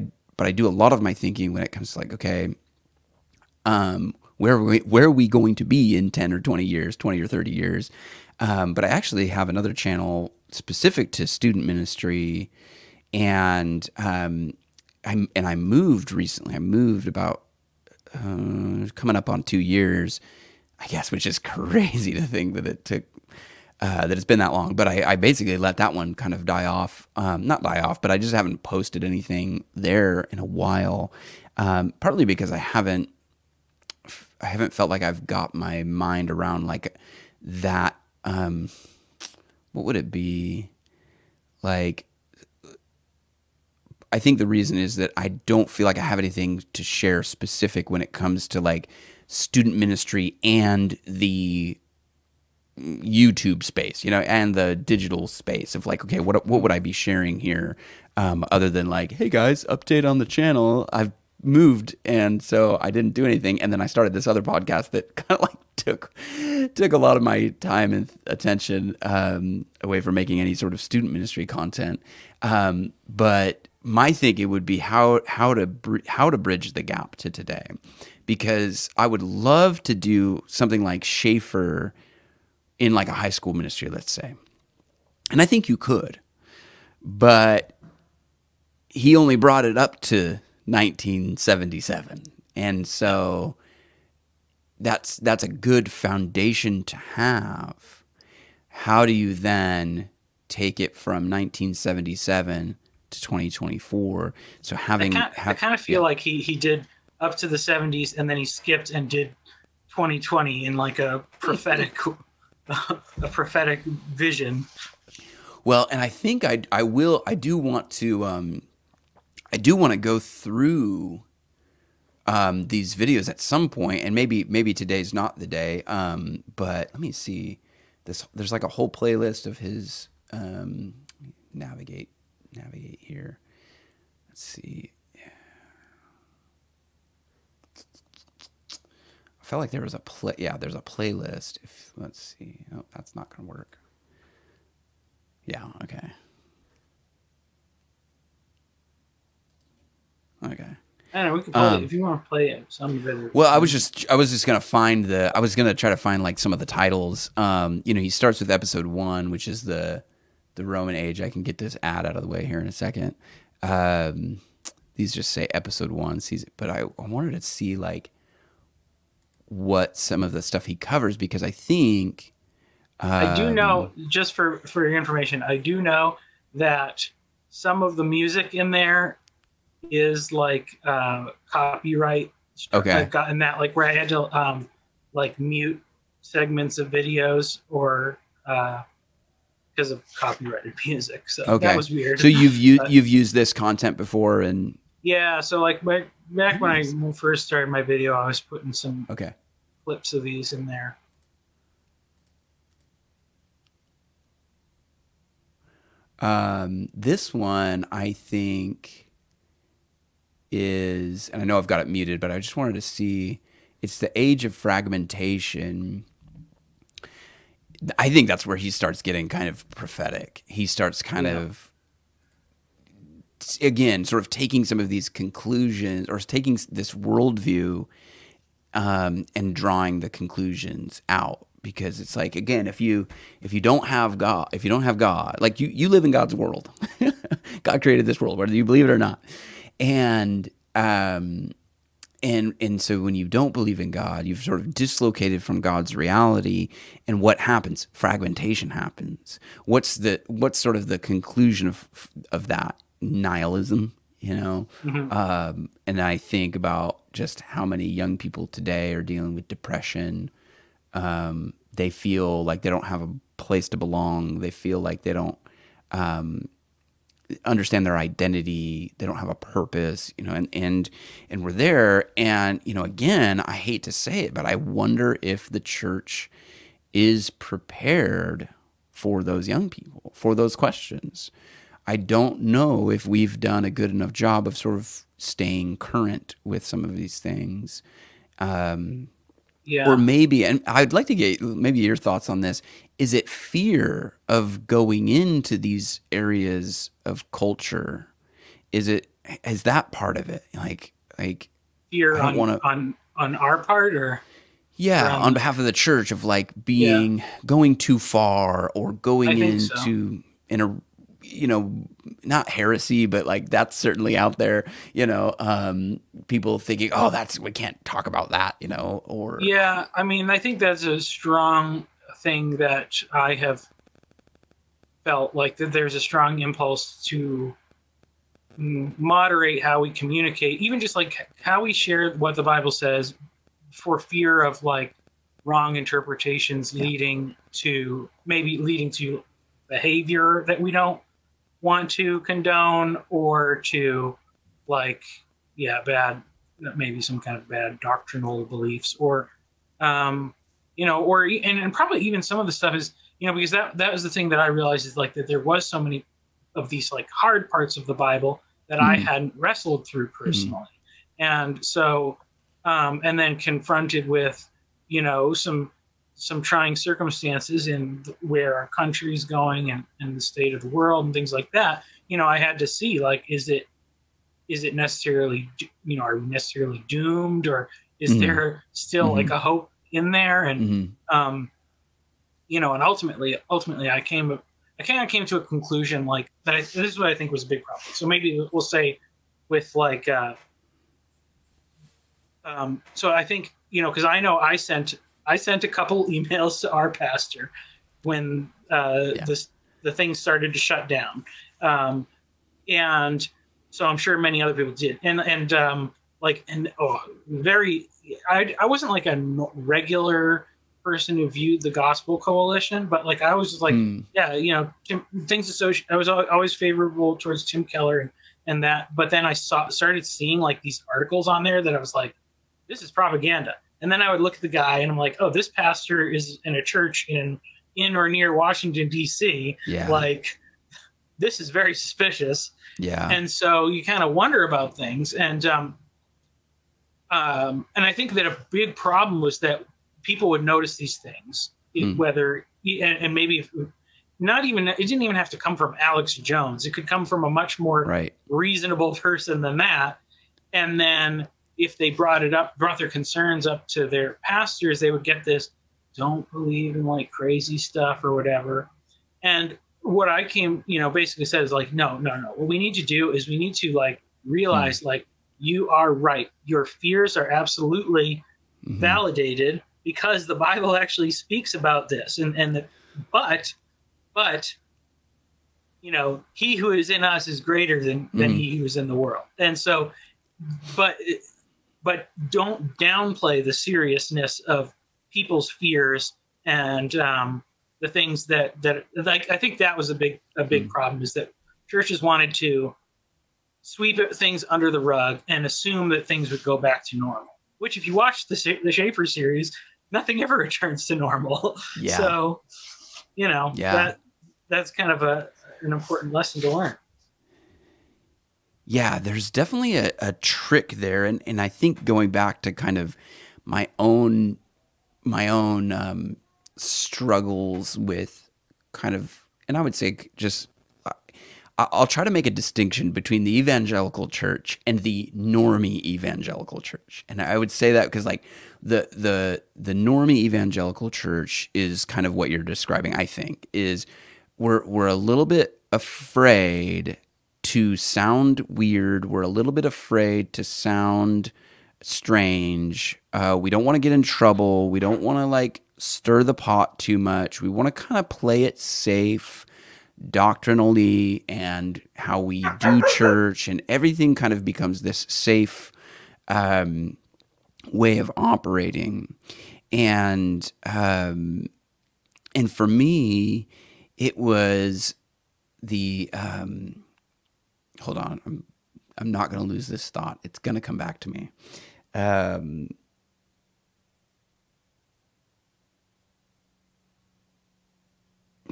do a lot of my thinking when it comes to like, okay, where are we going to be in 10 or 20 years, 20 or 30 years? But I actually have another channel specific to student ministry, and I moved recently. I moved about coming up on 2 years, I guess, which is crazy to think that it took that it's been that long. But I basically let that one kind of die off. Not die off, but I just haven't posted anything there in a while. Partly because I haven't felt like I've got my mind around like that. What would it be? Like, I think the reason is that I don't feel like I have anything to share specific when it comes to like student ministry and the YouTube space, and the digital space of like, okay, what would I be sharing here, other than like, hey guys, update on the channel. I've moved, and so I didn't do anything, and then I started this other podcast that kind of like took a lot of my time and attention away from making any sort of student ministry content. But my thinking would be how to bridge the gap to today, because I would love to do something like Schaeffer in like a high school ministry, let's say. And I think you could, but he only brought it up to 1977. And so that's a good foundation to have. How do you then take it from 1977 to 2024? So I kind of feel like he did up to the 70s, and then he skipped and did 2020 in like a prophetic vision. Well, and I think I do want to go through these videos at some point, and maybe today's not the day. But let me see this. There's like a whole playlist of his navigate here. Let's see. I felt like there was there's a playlist. Let's see. Oh, that's not going to work. Yeah, okay. Okay. I don't know, we can play it if you want to play it. Some of it. Well, I was just gonna I was gonna try to find like some of the titles. He starts with episode 1, which is the Roman age. I can get this ad out of the way here in a second. These just say episode 1 season, but I wanted to see like what some of the stuff he covers, because I think I do know, just for your information, I do know that some of the music in there is like copyright. Okay. I've gotten that, like where I had to like mute segments of videos or because of copyrighted music. So okay. That was weird. So you've used this content before, and yeah. So like back when I first started my video, I was putting some clips of these in there. This one I think is, and I know I've got it muted, but I just wanted to see, it's the age of fragmentation. I think that's where he starts getting kind of prophetic. He starts kind of, again, sort of taking some of these conclusions, or taking this worldview and drawing the conclusions out. Because it's like, again, if you don't have God, like you live in God's world. God created this world, whether you believe it or not. And so when you don't believe in God, you've sort of dislocated from God's reality. And what happens? Fragmentation happens. What's sort of the conclusion of that? nihilism, you know. Hmm. And I think about just how many young people today are dealing with depression. They feel like they don't have a place to belong. They feel like they don't understand their identity. They don't have a purpose, you know, and we're there. And, you know, again, I hate to say it, but I wonder if the church is prepared for those young people, for those questions. I don't know if we've done a good enough job of sort of staying current with some of these things. Or Yeah. maybe, and I'd like to get maybe your thoughts on this. Is it fear of going into these areas of culture? Is that part of it? Like I Fear don't want to. on our part, or Yeah, on on. behalf of the church, of like Yeah, going too far or I going think so. into in a, you know, not heresy, but like that's certainly out there. You know, people thinking, oh, that's we can't talk about that. You know, or Yeah, I mean, I think that's a strong thing that I have felt like that there's a strong impulse to moderate how we communicate, even just like how we share what the Bible says, for fear of like wrong interpretations yeah, leading to behavior that we don't want to condone, or to like, yeah, bad, maybe some kind of bad doctrinal beliefs, or um and probably even some of the stuff is, because that was the thing that I realized, is like that there was so many of these like hard parts of the Bible that I mm, hadn't wrestled through mm, personally. And so and then confronted with, some trying circumstances in where our country's going, and the state of the world and things like that, I had to see, like, is it necessarily, are we necessarily doomed, or is mm, there still like mm, a hope in there? And mm, and ultimately I kind of came to a conclusion, like that. This is what I think was a big problem. So maybe we'll say with like so I think, because I know I sent a couple emails to our pastor when yeah, the thing started to shut down, and so I'm sure many other people did, very. I wasn't like a regular person who viewed the Gospel Coalition, but like I was just like, mm, yeah, things associated. I was always favorable towards Tim Keller and that, but then I started seeing like these articles on there that I was like, this is propaganda. And then I would look at the guy and I'm like, oh, this pastor is in a church in or near Washington, D.C. yeah, Like, this is very suspicious. yeah, And so you kind of wonder about things. And I think that a big problem was that people would notice these things, mm, whether, and maybe if, not even, it didn't even have to come from Alex Jones. It could come from a much more right, reasonable person than that. And then if they brought their concerns up to their pastors, they would get this, don't believe in like crazy stuff or whatever. And what I basically said is like, no. What we need to do is we need to like mm, realize, like, you are right. Your fears are absolutely mm, validated because the Bible actually speaks about this. But he who is in us is greater than mm, he who is in the world. And so, but don't downplay the seriousness of people's fears and the things that like, I think that was a big mm, problem, is that churches wanted to sweep things under the rug and assume that things would go back to normal. Which, if you watch the Schaeffer series, nothing ever returns to normal. yeah, So, yeah. that's kind of an important lesson to learn. Yeah, there's definitely a trick there, and I think going back to kind of my own struggles with kind of, and I would say just I'll try to make a distinction between the evangelical church and the normie evangelical church, and I would say that because like the normie evangelical church is kind of what you're describing. I think is we're a little bit afraid to sound weird. We're a little bit afraid to sound strange. We don't want to get in trouble. We don't want to like stir the pot too much. We want to kind of play it safe, doctrinally and how we do church, and everything kind of becomes this safe way of operating. And for me, it was the hold on, I'm not going to lose this thought. It's going to come back to me.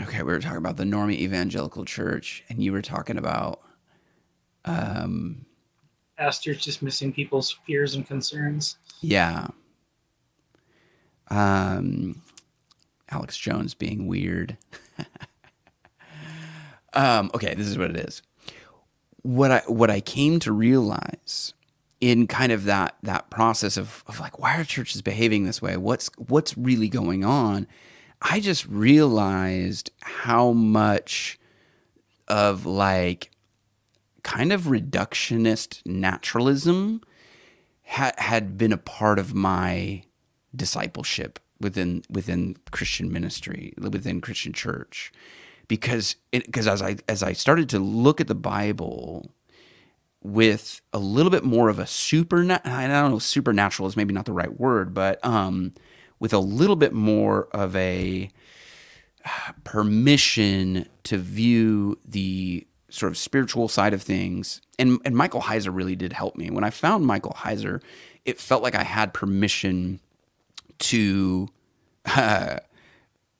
Okay, we were talking about the normie evangelical church, and you were talking about pastors dismissing people's fears and concerns. Yeah. Alex Jones being weird. Okay, this is what it is. What I came to realize in kind of that process of like, why are churches behaving this way? What's really going on? I just realized how much of like kind of reductionist naturalism had been a part of my discipleship within Christian ministry, within Christian church, because as I started to look at the Bible with a little bit more of a I don't know, supernatural is maybe not the right word, but with a little bit more of a permission to view the sort of spiritual side of things. And Michael Heiser really did help me. When I found Michael Heiser, it felt like I had permission to kind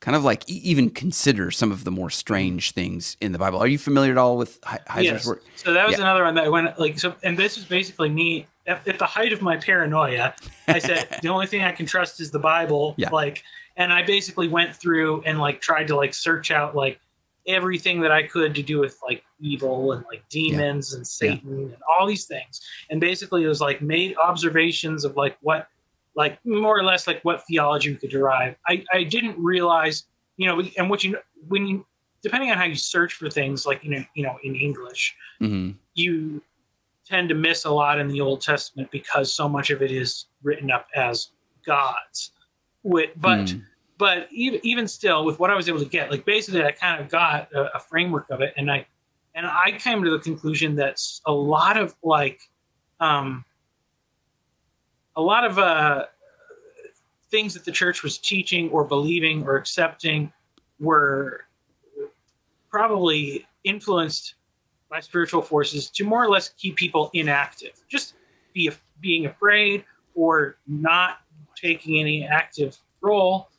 of like even consider some of the more strange things in the Bible. Are you familiar at all with Heiser's work? So that was another one that I went like, so, and this is basically me at the height of my paranoia. I said, the only thing I can trust is the Bible. Yeah. Like, and I basically went through and like tried to like search out like everything that I could to do with like evil and like demons and Satan and all these things. And basically it was like made observations of like what, like more or less like what theology we could derive. I didn't realize, you know, and when you, depending on how you search for things, like, you know, in English, you tend to miss a lot in the Old Testament because so much of it is written up as gods. But even still, with what I was able to get, like basically I kind of got a framework of it, and I came to the conclusion that a lot of things that the church was teaching or believing or accepting were probably influenced by spiritual forces to more or less keep people inactive, just being afraid or not taking any active role.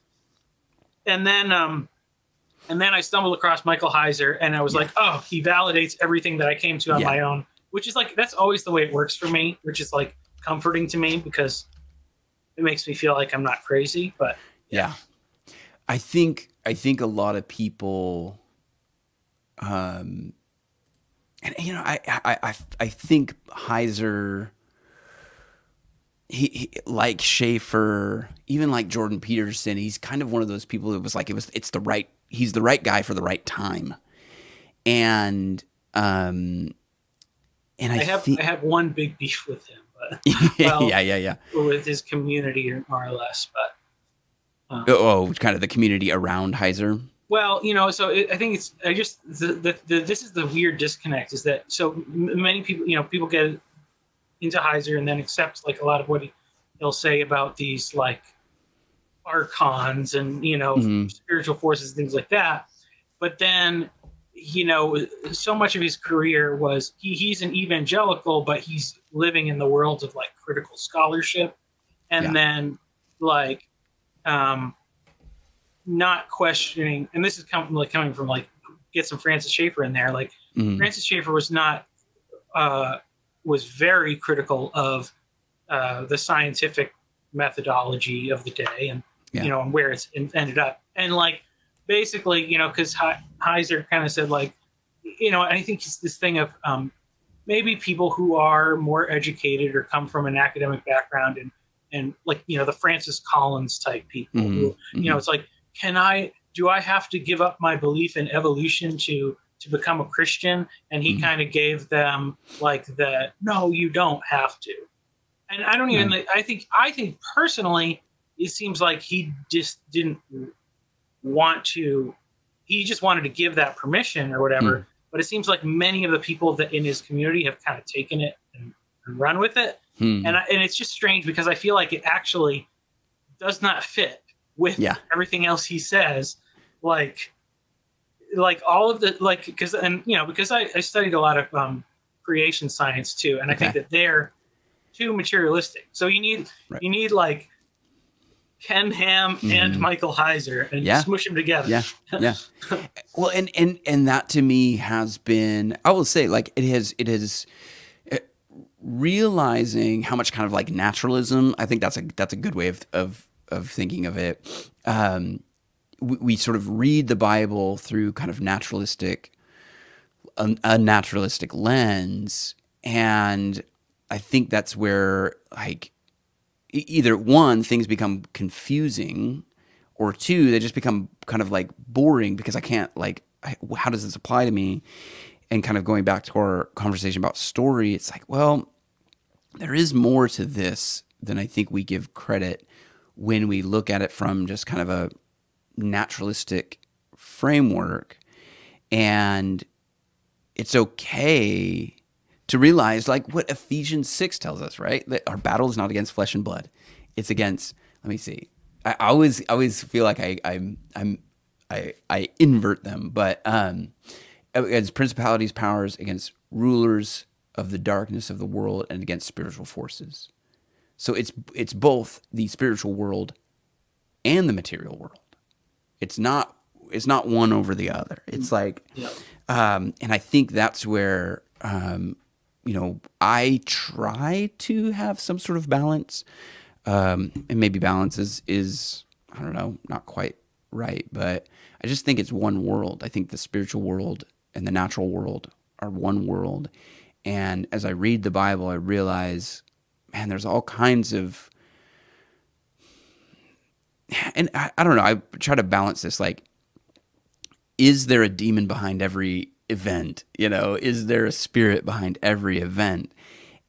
And then I stumbled across Michael Heiser, and I was like, oh, he validates everything that I came to on my own, which is like, that's always the way it works for me, which is like comforting to me because it makes me feel like I'm not crazy. But yeah. I think a lot of people, and you know, I think Heiser, he like Schaeffer, even like Jordan Peterson, he's kind of one of those people that was like, he's the right guy for the right time. And I have one big beef with him, but with his community more or less, but kind of the community around Heiser. Well, you know, so I think this is the weird disconnect, is that so many people, you know, people get into Heiser and then accept like a lot of what he'll say about these like archons and, you know, spiritual forces, things like that. But then, you know, so much of his career was he's an evangelical, but he's living in the world of like critical scholarship, and then like not questioning. And this is coming from like, get some Francis Schaeffer in there. Like Francis Schaeffer was very critical of the scientific methodology of the day, and you know, and where it's ended up. And like basically, you know, because Heiser kind of said like, you know, and I think it's this thing of maybe people who are more educated or come from an academic background and like, you know, the Francis Collins type people who, you know, it's like, do I have to give up my belief in evolution to become a Christian? And he kind of gave them like no, you don't have to. And I don't even, I think personally, it seems like he just didn't want to he just wanted to give that permission or whatever. But it seems like many of the people that in his community have kind of taken it and run with it. And it's just strange because I feel like it actually does not fit with everything else he says. Like all of the, like, because I studied a lot of creation science too. And I think that they're too materialistic. So you need like Ken Ham and Michael Heiser and smush them together. Yeah. Well, and that to me has been, I will say, like, it is realizing how much kind of like naturalism, I think that's a good way of thinking of it. We sort of read the Bible through kind of a naturalistic lens. And I think that's where, like, either one, things become confusing, or two, they just become kind of like boring because I can't, like, how does this apply to me? And kind of going back to our conversation about story, it's like, well, there is more to this than I think we give credit when we look at it from just kind of a naturalistic framework. And it's okay to realize, like, what Ephesians 6 tells us, right? That our battle is not against flesh and blood. It's against, let me see. I always feel like I invert them, but against principalities, powers, against rulers of the darkness of the world, and against spiritual forces. So it's both the spiritual world and the material world. It's not one over the other. It's like, and I think that's where, I try to have some sort of balance. And maybe balance is, I don't know, not quite right, but I just think it's one world. I think the spiritual world and the natural world are one world. And as I read the Bible, I realize, man, there's all kinds of, and I don't know, I try to balance this, like, is there a demon behind every event? Is there a spirit behind every event?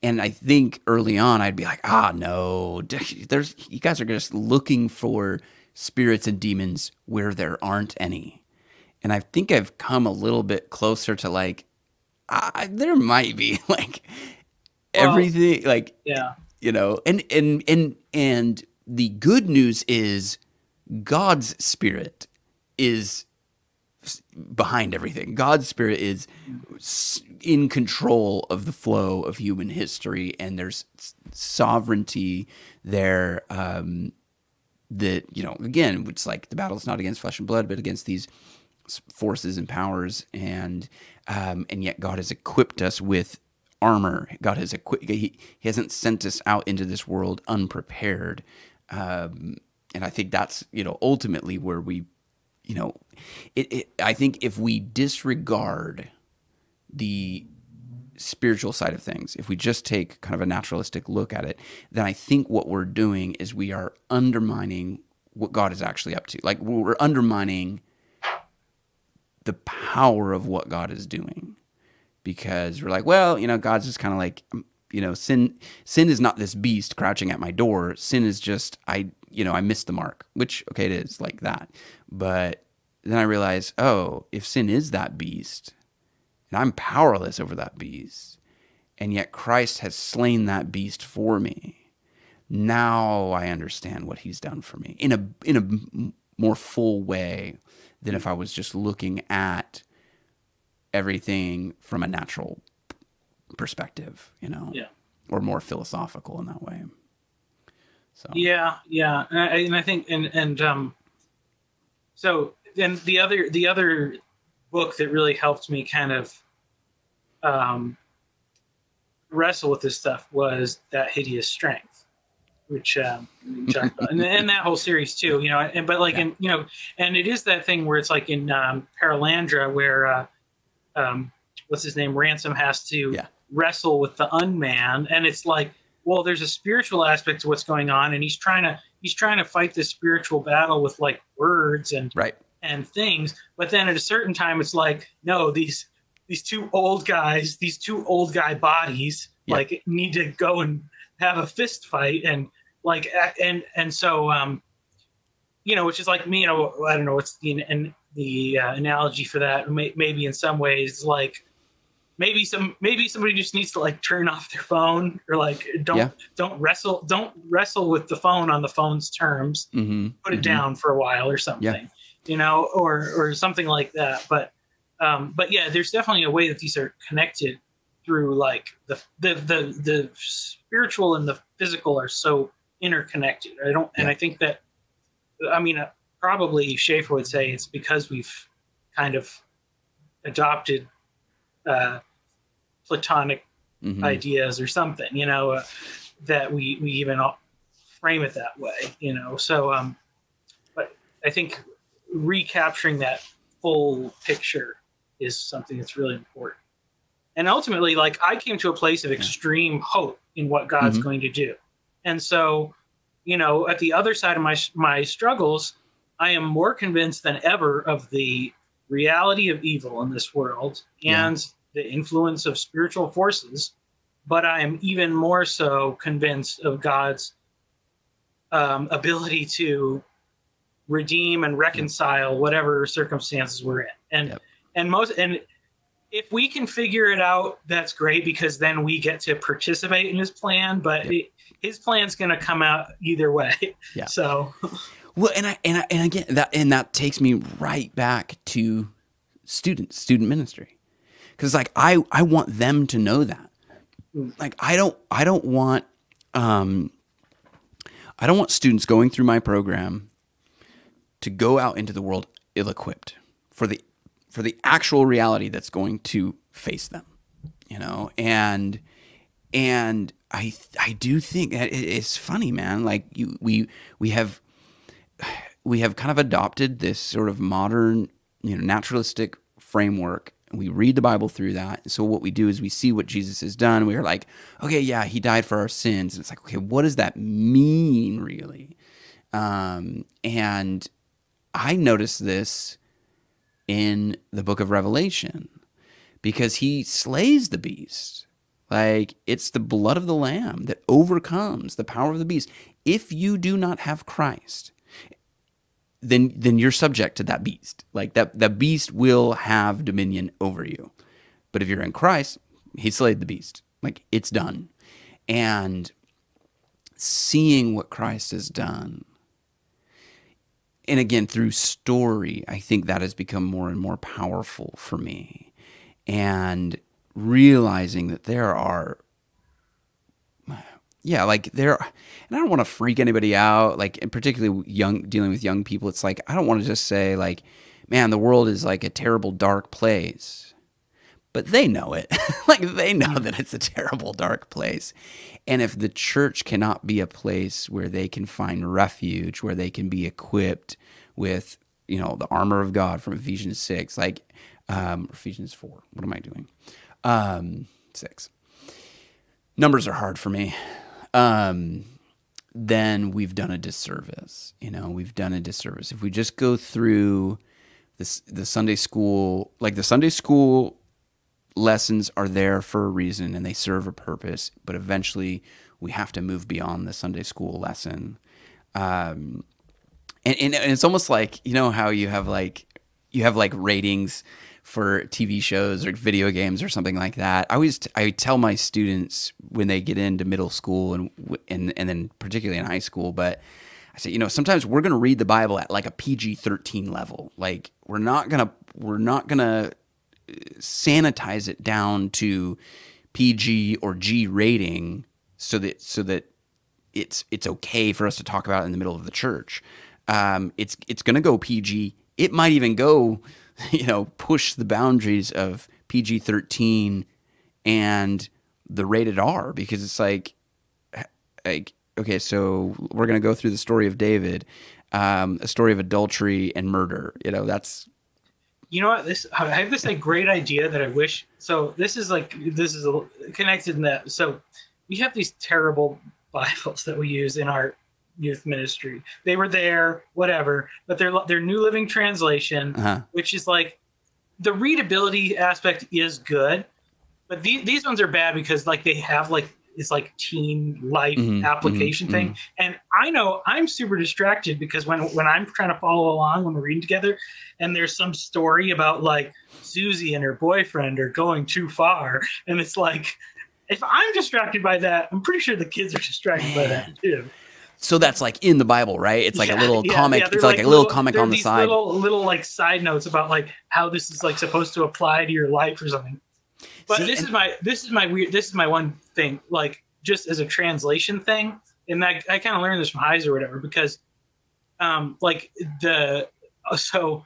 And I think early on I'd be like, no, you guys are just looking for spirits and demons where there aren't any. And I think I've come a little bit closer to, like, there might be, like, everything, like, and the good news is God's spirit is behind everything. God's spirit is in control of the flow of human history, and there's sovereignty there. That, again, it's like the battle's not against flesh and blood, but against these forces and powers, and yet God has equipped us with armor. God has equipped. He hasn't sent us out into this world unprepared, and I think that's ultimately where we. I think if we disregard the spiritual side of things, if we just take kind of a naturalistic look at it, then I think what we're doing is we are undermining what God is actually up to. Like, we're undermining the power of what God is doing, because we're like, well, God's just kind of like, sin is not this beast crouching at my door. Sin is just, I missed the mark, which, okay, it is like that. But then I realize, if sin is that beast, and I'm powerless over that beast, and yet Christ has slain that beast for me, now I understand what he's done for me in a more full way than if I was just looking at everything from a natural perspective, or more philosophical in that way. So and I think so then the other book that really helped me kind of wrestle with this stuff was That Hideous Strength, which we talked about, and that whole series too, and it is that thing where it's like in Paralandra where what's his name, Ransom has to wrestle with the unman, and it's like, well, there's a spiritual aspect to what's going on, and he's trying to fight this spiritual battle with, like, words and things, but then at a certain time it's like, no, these two old guy bodies like need to go and have a fist fight, and like, and so which is like me, I don't know, it's, and analogy for that maybe in some ways, like maybe somebody just needs to like turn off their phone, or like don't wrestle with the phone on the phone's terms. Put it down for a while or something, you know, or something like that. But yeah, there's definitely a way that these are connected through like the spiritual and the physical are so interconnected. And I think that, I mean, probably Schaeffer would say it's because we've kind of adopted Platonic ideas or something, you know, that we even frame it that way, you know. So, but I think recapturing that full picture is something that's really important. And ultimately, like, I came to a place of extreme hope in what God's going to do. And so, you know, at the other side of my struggles, I am more convinced than ever of the reality of evil in this world and the influence of spiritual forces. But I am even more so convinced of God's ability to redeem and reconcile whatever circumstances we're in. And if we can figure it out, that's great, because then we get to participate in his plan. But his plan's going to come out either way. So, well, and again, that takes me right back to student ministry, because like I want them to know that. Like I don't want students going through my program to go out into the world ill-equipped for the actual reality that's going to face them, you know. And I do think that it's funny, man. Like we have kind of adopted this sort of modern, you know, naturalistic framework. We read the Bible through that. So what we do is we see what Jesus has done. We're like, okay, yeah, he died for our sins. And it's like, okay, what does that mean really? And I noticed this in the book of Revelation, because he slays the beast. Like, it's the blood of the Lamb that overcomes the power of the beast. If you do not have Christ, then you're subject to that beast. Like that beast will have dominion over you. But if you're in Christ, he slayed the beast. Like, it's done. And seeing what Christ has done, and again, through story, I think that has become more and more powerful for me. And realizing that there are, and I don't want to freak anybody out, like, and particularly dealing with young people. It's like, I don't want to just say like, man, the world is like a terrible, dark place. But they know it. Like, they know that it's a terrible, dark place. And if the church cannot be a place where they can find refuge, where they can be equipped with, you know, the armor of God from Ephesians 6, like Ephesians 4. What am I doing? 6. Numbers are hard for me. Then we've done a disservice. You know, we've done a disservice. If we just go through the Sunday school, like the Sunday school lessons are there for a reason and they serve a purpose, but eventually we have to move beyond the Sunday school lesson. And it's almost like, you know, how you have like ratings for TV shows or video games or something like that. I tell my students when they get into middle school and then particularly in high school, but I say, you know, sometimes we're going to read the Bible at like a PG-13 level. Like, we're not going to sanitize it down to PG or G rating so that it's okay for us to talk about it in the middle of the church. It's going to go PG. It might even go, you know, push the boundaries of PG-13 and the rated R, because it's like, okay, so we're going to go through the story of David, a story of adultery and murder. You know, that's, you know what? I have this like great idea that I wish. So this is connected in that. So we have these terrible Bibles that we use in our youth ministry. They were there, whatever, but they're New Living Translation, which is like, the readability aspect is good, but these ones are bad because like they have like it's like teen life Mhm, mhm, application thing. mhm. And I know I'm super distracted because when I'm trying to follow along when we're reading together, and there's some story about like Susie and her boyfriend are going too far, and it's like, if I'm distracted by that, I'm pretty sure the kids are distracted by that Man. too. So that's like in the Bible, right? It's like a Yeah, little yeah, yeah. comic. They're It's like a like little little. comic There are on the these side. little like side notes about like how this is like supposed to apply to your life or something. But See, this and is my weird. This is my one thing. Like just as a translation thing, and I kind of learned this from Heiser or whatever because, like so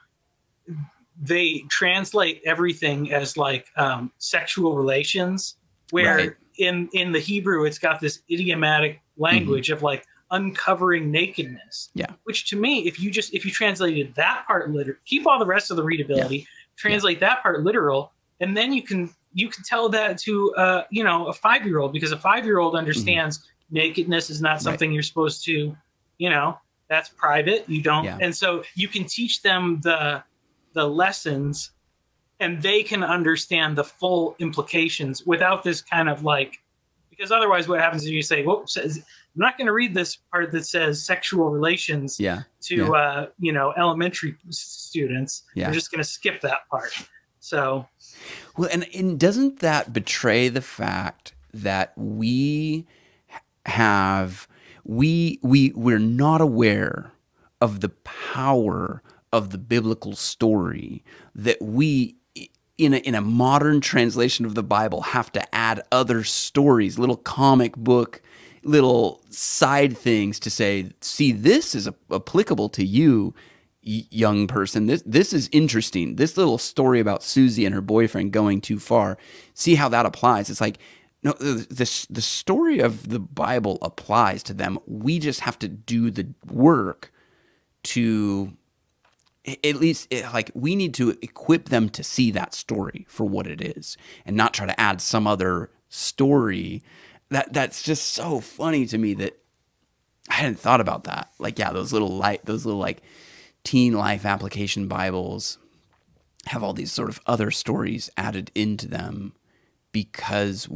they translate everything as like sexual relations, right. where in the Hebrew it's got this idiomatic Mhm. language of like uncovering nakedness, Yeah. which to me, if you translated that part literal, keep all the rest of the Yeah. readability, Yeah. translate that part literal, and then you can tell that to a 5-year-old, because a 5-year-old Mhm. understands nakedness is not Right. something you're supposed to, that's private. You don't, Yeah. and so you can teach them the lessons, and they can understand the full implications without this kind of like, because otherwise what happens is you say, well, I'm not going to read this part that says sexual relations Yeah. Yeah. to elementary students. I'm Yeah. just going to skip that part. So Well, and doesn't that betray the fact that have we're not aware of the power of the biblical story, that we in a modern translation of the Bible have to add other stories, little comic book, little side things to say, see, this is applicable to you, young person. This is interesting. This little story about Susie and her boyfriend going too far. See how that applies. It's like, no, the story of the Bible applies to them. We just have to do the work to, at least, like, we need to equip them to see that story for what it is, and not try to add some other story. That's just so funny to me that I hadn't thought about that. Like, yeah, those little like teen life application Bibles have all these sort of other stories added into them, because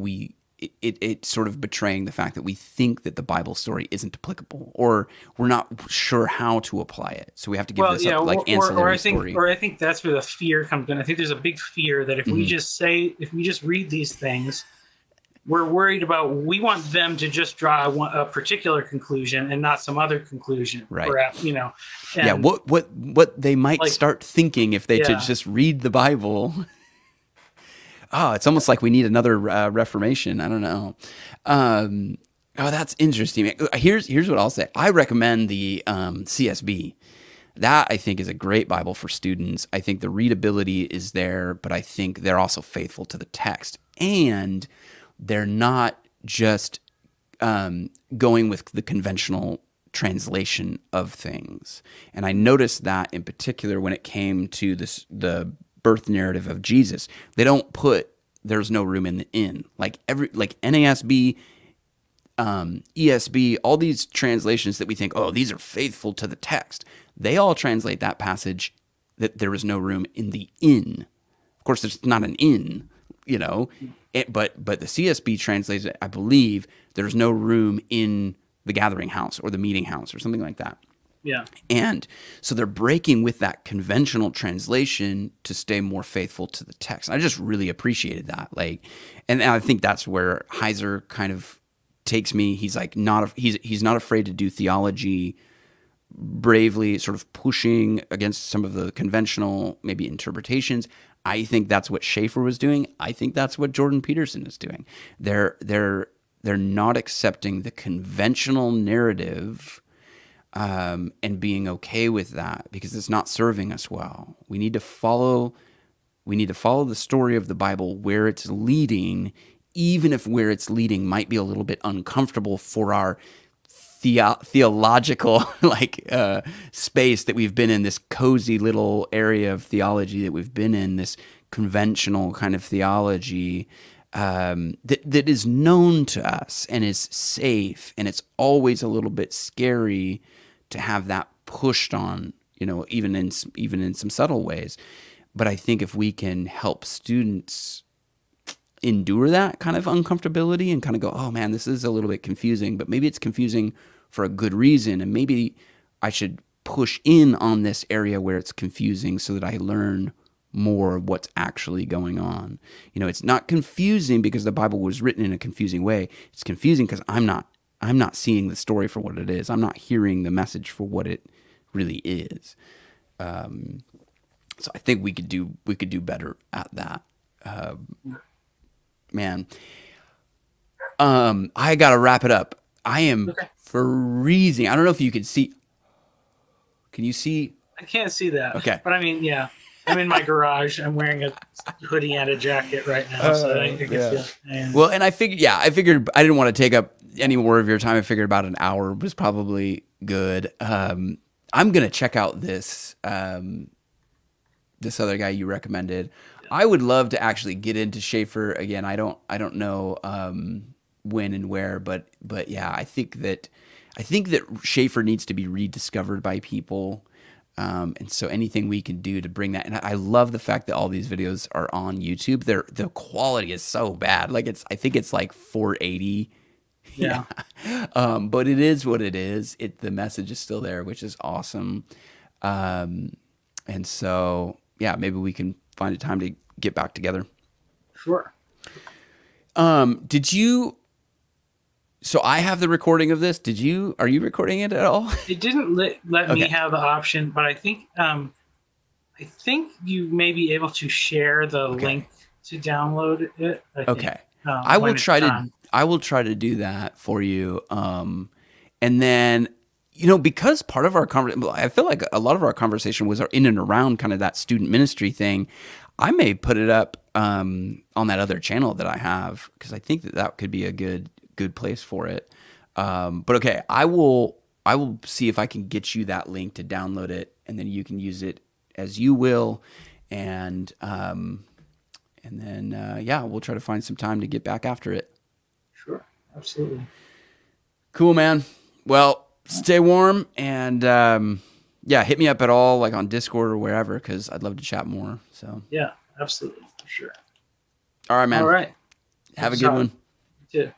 it's sort of betraying the fact that we think that the Bible story isn't applicable, or we're not sure how to apply it. So we have to give well, this up like or ancillary I think story. that's where the fear comes in. I think there's a big fear that if we Mhm. just read these things, we're worried about, we want them to just draw a particular conclusion and not some other conclusion, Right. or Yeah. and What they might like, start thinking if they yeah, just read the Bible. Oh, it's almost like we need another Reformation. I don't know. Oh, that's interesting. Here's what I'll say. I recommend the CSB. That, I think, is a great Bible for students. I think the readability is there, but I think they're also faithful to the text, and they're not just going with the conventional translation of things. And I noticed that in particular when it came to the birth narrative of Jesus. They don't put "there's no room in the inn." Like NASB, ESB, all these translations that we think, oh, these are faithful to the text. They all translate that passage that there is no room in the inn. Of course, there's not an inn, but the CSB translates it, I believe, there's no room in the gathering house or the meeting house or something like that. yeah. And so they're breaking with that conventional translation to stay more faithful to the text. I just really appreciated that. And I think that's where Heiser kind of takes me. He's like he's not afraid to do theology bravely, sort of pushing against some of the conventional maybe interpretations. I think that's what Schaeffer was doing. I think that's what Jordan Peterson is doing. They're not accepting the conventional narrative, and being okay with that, because it's not serving us well. We need to follow the story of the Bible where it's leading, even if where it's leading might be a little bit uncomfortable for our theological space that we've been in, this cozy little area of theology that we've been in, this conventional kind of theology, that is known to us and is safe, and it's always a little bit scary to have that pushed on, even in some subtle ways. But I think if we can help students endure that kind of uncomfortability and kind of go, oh man, this is a little bit confusing, but maybe it's confusing for a good reason. And maybe I should push in on this area where it's confusing so that I learn more of what's actually going on. You know, it's not confusing because the Bible was written in a confusing way. It's confusing because I'm not seeing the story for what it is. I'm not hearing the message for what it really is. So I think we could do better at that. Man, I gotta wrap it up. I am freezing. I don't know if you can see. Can you see? I can't see that. Okay. But I mean, yeah. I'm in my garage. I'm wearing a hoodie and a jacket right now, so I can feel. Well, and I figured I didn't want to take up any more of your time. I figured about an hour was probably good. I'm gonna check out this this other guy you recommended. I would love to actually get into Schaeffer again. I don't know when and where, but yeah, I think that Schaeffer needs to be rediscovered by people. And so anything we can do to bring that, and I love the fact that all these videos are on YouTube. The quality is so bad. Like I think it's like 480. Yeah. But it is what it is. The message is still there, which is awesome. And so yeah, maybe we can find a time to get back together. Sure. So I have the recording of this. Are you recording it at all? It didn't let me have the option, but I think you may be able to share the link to download it. I will try to do that for you. And then, you know, because part of our conversation, I feel like a lot of our conversation was in and around kind of that student ministry thing. I may put it up on that other channel that I have, because I think that could be a good place for it. But okay, I will see if I can get you that link to download it, and then you can use it as you will. And then yeah, we'll try to find some time to get back after it. Sure. Absolutely. Cool, man. Well, stay warm, and yeah, hit me up at all, like on Discord or wherever, because I'd love to chat more. So yeah, absolutely. For sure. All right, man. All right. Have a good one. You too.